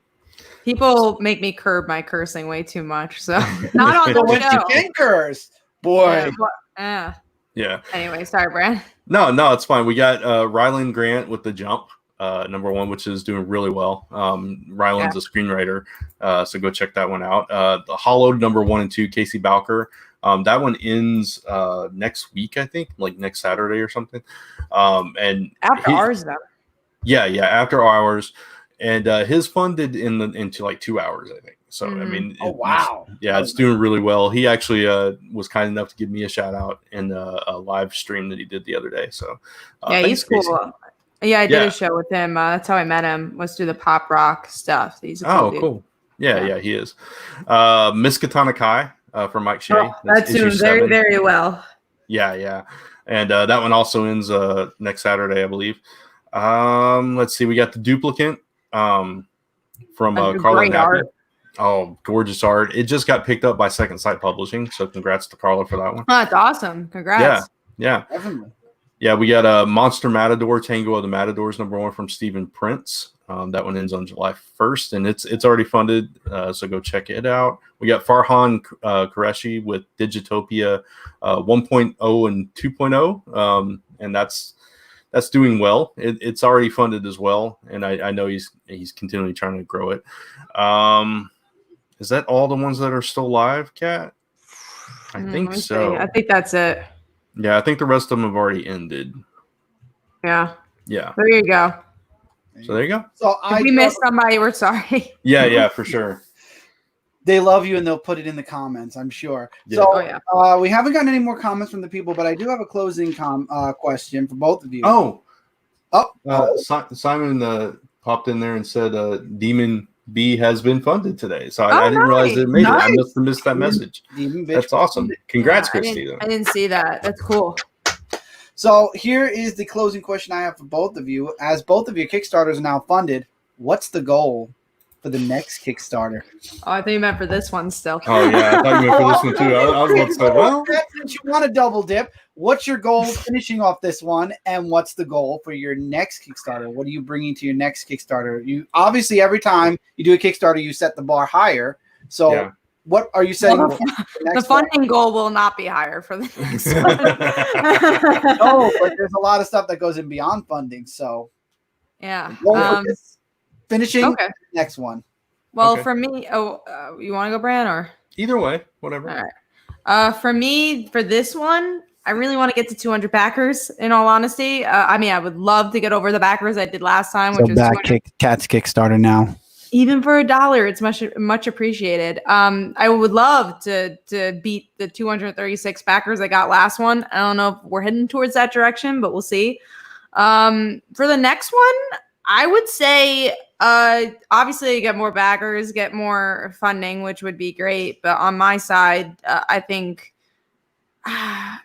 people make me curb my cursing way too much. So not on the show. You can curse, boy. Yeah. Anyway, sorry, Brant. No, it's fine. We got Rylan Grant with The Jump. #1, which is doing really well. Rylan's a screenwriter, so go check that one out. The Hollowed #1 and 2, Casey Bowker. That one ends next week, I think, like next Saturday or something. And after ours, though. Yeah, after hours, and his funded into like 2 hours, I think. So I mean, wow, it's doing really well. He actually was kind enough to give me a shout out in a live stream that he did the other day. So he's cool. Casey. Yeah, I did a show with him. That's how I met him, was through the pop rock stuff. He's a cool dude. Cool. Yeah, he is. Miss Katana Kai, from Mike Shea. Oh, that's issue doing very, 7. very well. Yeah. And that one also ends next Saturday, I believe. Let's see. We got the duplicate from Carla Great Nappi. art. Oh, gorgeous art. It just got picked up by Second Sight Publishing, so congrats to Carla for that one. Oh, that's awesome. Congrats. Yeah. Definitely. Yeah, we got a Monster Matador, Tango of the Matadors, #1 from Stephen Prince. That one ends on July 1st, and it's already funded, so go check it out. We got Farhan Qureshi with Digitopia 1.0 and 2.0, and that's doing well. It's already funded as well, and I know he's continually trying to grow it. Is that all the ones that are still live, Kat? I think so. I think that's it. Yeah, I think the rest of them have already ended. Yeah. Yeah. There you go. So there you go. So If we missed somebody, we're sorry. Yeah, for sure. They love you and they'll put it in the comments, I'm sure. Yeah. So we haven't gotten any more comments from the people, but I do have a closing question for both of you. Simon popped in there and said Demon B has been funded today. So I didn't realize it made it. I must have missed that message. That's awesome. Congrats, Christy. I didn't see that. That's cool. So here is the closing question I have for both of you. As both of your Kickstarters are now funded, what's the goal for the next Kickstarter? Oh, I think you meant for this one still. Oh, yeah. I thought you meant for this one, too. I was about to say, well. Since you want to double dip, what's your goal finishing off this one, and what's the goal for your next Kickstarter? What are you bringing to your next Kickstarter? You obviously, every time you do a Kickstarter, you set the bar higher. So what are you setting? The funding goal will not be higher for the next one. No, but there's a lot of stuff that goes in beyond funding. So yeah. Finishing the next one. Well, for me, you want to go, Brant, or either way, whatever. All right. For me, for this one, I really want to get to 200 backers. In all honesty, I would love to get over the backers I did last time, which was Kat's Kickstarter now. Even for $1, it's much appreciated. I would love to beat the 236 backers I got last one. I don't know if we're heading towards that direction, but we'll see. For the next one, I would say, obviously, get more backers, get more funding, which would be great. But on my side, I think, I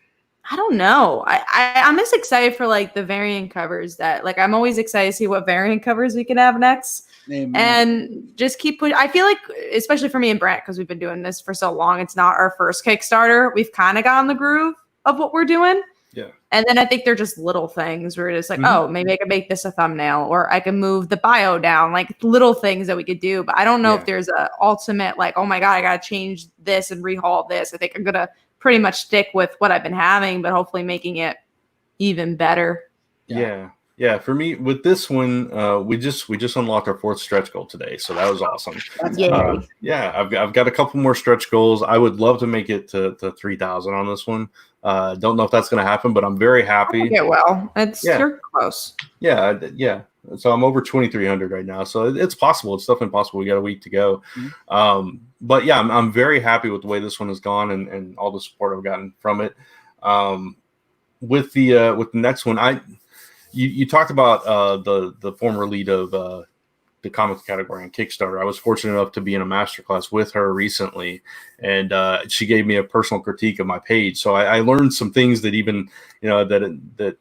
don't know. I'm just excited for like the variant covers that, like, I'm always excited to see what variant covers we can have next. Amen. And just keep putting. I feel like, especially for me and Brant, because we've been doing this for so long, it's not our first Kickstarter. We've kind of gotten the groove of what we're doing. Yeah. And then I think they're just little things. We're just like, oh, maybe I can make this a thumbnail, or I can move the bio down, like little things that we could do. But I don't know if there's a ultimate, like, oh my God, I got to change this and rehaul this. I think I'm going to pretty much stick with what I've been having, but hopefully making it even better. Yeah. For me, with this one, we just unlocked our 4th stretch goal today, so that was awesome. I've got a couple more stretch goals. I would love to make it to 3,000 on this one. Don't know if that's going to happen, but I'm very happy. You're close. Yeah. So I'm over 2,300 right now, so it's possible. It's definitely possible. We got a week to go. But yeah, I'm very happy with the way this one has gone and all the support I've gotten from it. With the next one, You talked about the former lead of the comics category on Kickstarter. I was fortunate enough to be in a masterclass with her recently, and she gave me a personal critique of my page. So I learned some things that even that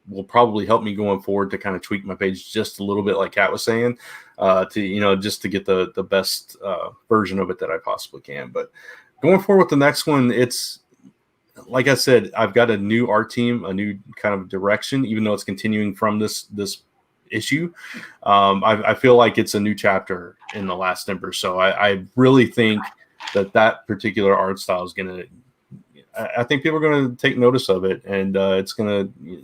will probably help me going forward to kind of tweak my page just a little bit, like Kat was saying, just to get the best version of it that I possibly can. But going forward with the next one, it's, like I said, I've got a new art team, a new kind of direction, even though it's continuing from this issue. I feel like it's a new chapter in the last Ember. So I really think that particular art style is going to, I think people are going to take notice of it, and it's going to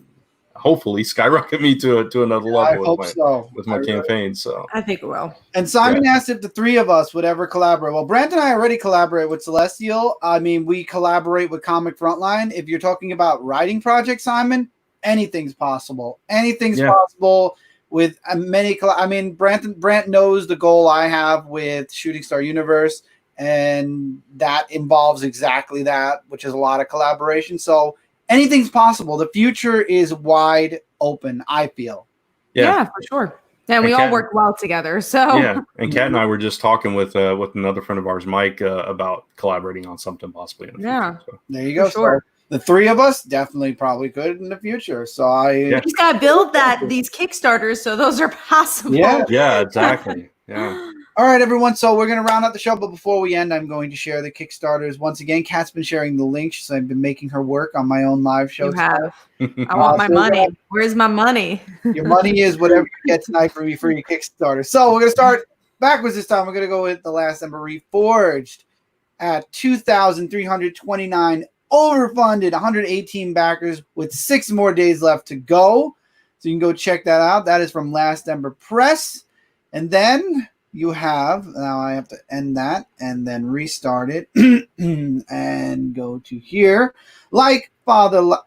hopefully skyrocket me to another level with my campaign. So I think it will. And Simon asked if the 3 of us would ever collaborate. Well, Brant and I already collaborate with Celestial. I mean, we collaborate with Comic Frontline. If you're talking about writing projects, Simon, anything's possible. Anything's possible with many. Brant knows the goal I have with Shooting Star Universe, and that involves exactly that, which is a lot of collaboration. So anything's possible. The future is wide open, I feel. Yeah, for sure. And we And all Kat- work well together. So Yeah, and Kat and I were just talking with another friend of ours, Mike, about collaborating on something possibly in the future. So. There you for go. sure. So the three of us definitely probably could in the future. So Yeah. He's got to build these Kickstarters so those are possible. Yeah, exactly. Yeah. All right, everyone. So we're going to round out the show, but before we end, I'm going to share the Kickstarters. Once again, Kat's been sharing the link, so I've been making her work on my own live show. You have. tonight. I want my so money. Where's my money? Your money is whatever you get tonight for your Kickstarter. So we're going to start backwards this time. We're going to go with the last Ember Reforged at 2,329 overfunded, 118 backers with 6 more days left to go. So you can go check that out. That is from Last Ember Press. And then you have, now I have to end that and then restart it and go to here. Like Father,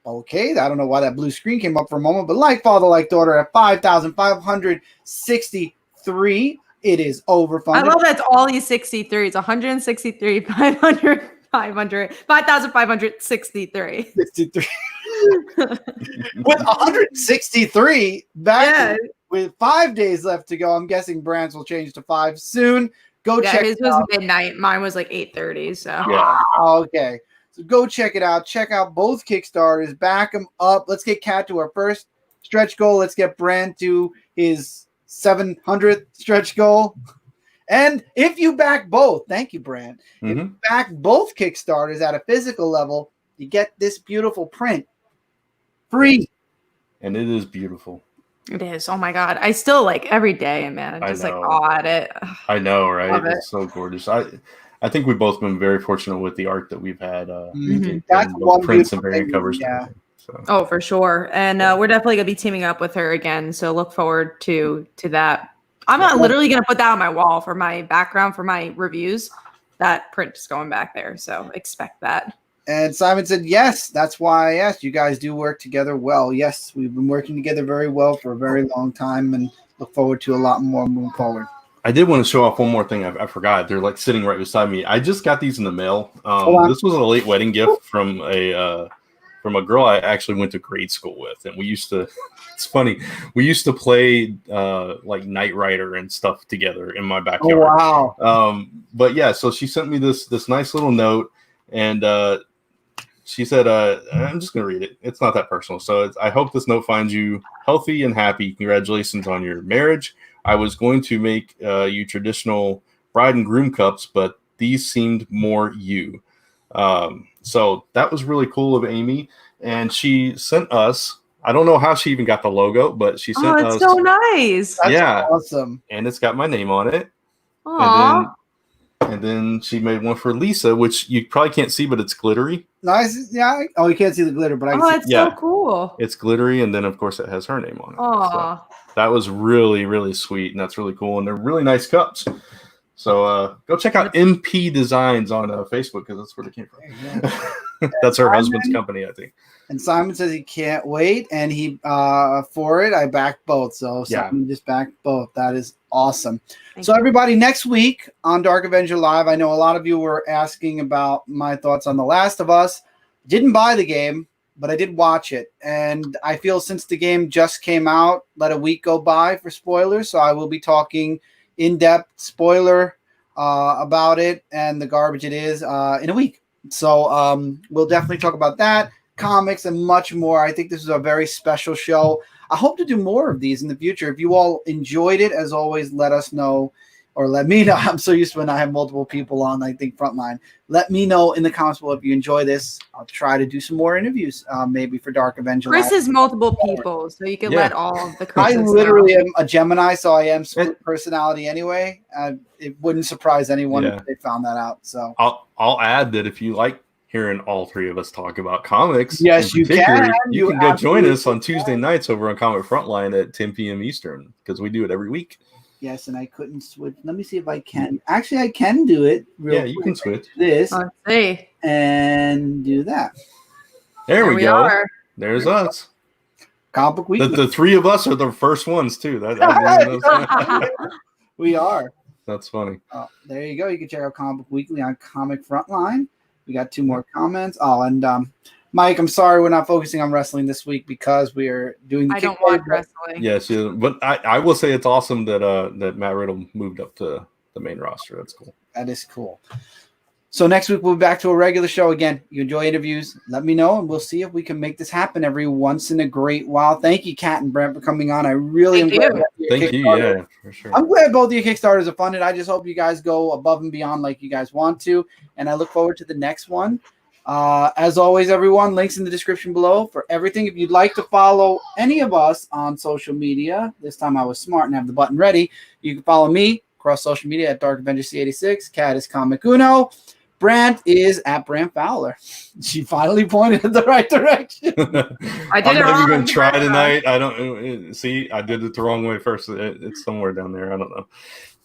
okay, I don't know why that blue screen came up for a moment, but Like Father, Like Daughter at 5,563. It is overfunded. I love that's all these 63. It's 163, 500, 5,563. 63. With 163 back with 5 days left to go. I'm guessing Brant's will change to 5 soon. Go check his it was out. midnight. Mine was like 8:30. So Yeah. Okay. So go check it out. Check out both Kickstarters. Back them up. Let's get Kat to our first stretch goal. Let's get Brant to his 700th stretch goal. And if you back both, thank you, Brant. If you back both Kickstarters at a physical level, you get this beautiful print free. And it is beautiful. it is. Oh my God. I still like every day, man. I'm just like awe at it. I know, right? Love It's so gorgeous. I think we've both been very fortunate with the art that we've had. That's both one prints and beautiful variant thing, covers. yeah. And everything, so. Oh, for sure. And we're definitely gonna be teaming up with her again. So look forward to that. I'm not literally gonna put that on my wall for my background for my reviews. That print is going back there. So expect that. And Simon said, yes, that's why I asked. You guys do work together well. Yes, we've been working together very well for a very long time and look forward to a lot more moving forward. I did want to show off one more thing. I forgot. They're like sitting right beside me. I just got these in the mail. This was a late wedding gift from a girl I actually went to grade school with. And we used to, it's funny, we used to play like Knight Rider and stuff together in my backyard. Oh, wow. But yeah, so she sent me this nice little note and she said, I'm just going to read it. It's not that personal. So I hope this note finds you healthy and happy. Congratulations on your marriage. I was going to make you traditional bride and groom cups, but these seemed more you. So that was really cool of Amy. And she sent us, I don't know how she even got the logo, but she sent us. Oh, it's so nice. That's awesome. And it's got my name on it. Aww. And then she made one for Lisa, which you probably can't see, but it's glittery. Nice. Yeah. Oh, you can't see the glitter, but I can see. It's so cool. It's glittery. And then, of course, it has her name on it. Aww. So that was really, really sweet. And that's really cool. And they're really nice cups. So go check out MP Designs on Facebook because that's where they came from. That's her husband's company, I think. And Simon says he can't wait, and he for it, I backed both. So Simon just backed both. That is awesome. So everybody, next week on Dark Avenger Live, I know a lot of you were asking about my thoughts on The Last of Us. Didn't buy the game, but I did watch it. And I feel since the game just came out, let a week go by for spoilers. So I will be talking in-depth spoiler about it and the garbage it is in a week. So we'll definitely talk about that, comics, and much more. I think this is a very special show. I hope to do more of these in the future. If you all enjoyed it, as always, let us know or let me know. I'm so used to when I have multiple people on, I think, Frontline. Let me know in the comments below if you enjoy this. I'll try to do some more interviews, maybe for Dark Avenger. Chris is multiple people, so you can let all of the Chris's I literally am a Gemini, so I am split personality anyway. It wouldn't surprise anyone if they found that out. So I'll add that if you like hearing all three of us talk about comics, yes, you can. You can go join us on Tuesday nights over on Comic Frontline at 10 p.m. Eastern because we do it every week. Yes, and I couldn't switch. Let me see if I can. Actually, I can do it. You can switch this. Let's see. And do that. There we go. Are. There's us. Comic Book Weekly. The three of us are the first ones too. We are. That's funny. There you go. You can check out Comic Book Weekly on Comic Frontline. We got 2 more comments. Oh, and Mike, I'm sorry we're not focusing on wrestling this week because we are doing the I don't Kickstarter, watch but wrestling. Yes, yeah, but I will say it's awesome that Matt Riddle moved up to the main roster. That's cool. That is cool. So next week we'll be back to a regular show again. You enjoy interviews, let me know, and we'll see if we can make this happen every once in a great while. Thank you, Kat and Brent, for coming on. I really am glad. Thank you. Yeah, for sure. I'm glad both of your Kickstarters are funded. I just hope you guys go above and beyond like you guys want to, and I look forward to the next one. As always, everyone, links in the description below for everything. If you'd like to follow any of us on social media, this time I was smart and have the button ready. You can follow me across social media at Dark Avenger C86. Kat is Comic Uno. Brant is at Brant Fowler. She finally pointed in the right direction. I did I'm it not wrong even going to try the first tonight. I don't see. I did it the wrong way first. It's somewhere down there. I don't know.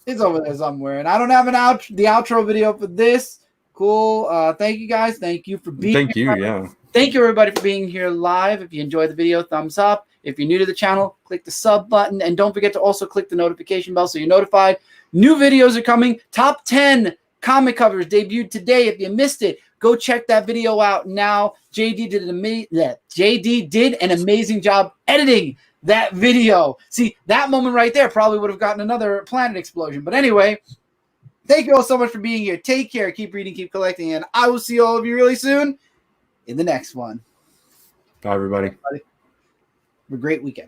It's over there somewhere, and I don't have the outro video for this. Cool. Thank you guys. Thank you for being. Thank you. here. Yeah. Thank you everybody for being here live. If you enjoyed the video, thumbs up. If you're new to the channel, click the sub button, and don't forget to also click the notification bell so you're notified. New videos are coming. Top 10 comic covers debuted today. If you missed it, go check that video out now. JD did an amazing job editing that video. See, that moment right there probably would have gotten another planet explosion. But anyway, thank you all so much for being here. Take care. Keep reading, keep collecting, and I will see all of you really soon in the next one. Bye, everybody. Have a great weekend.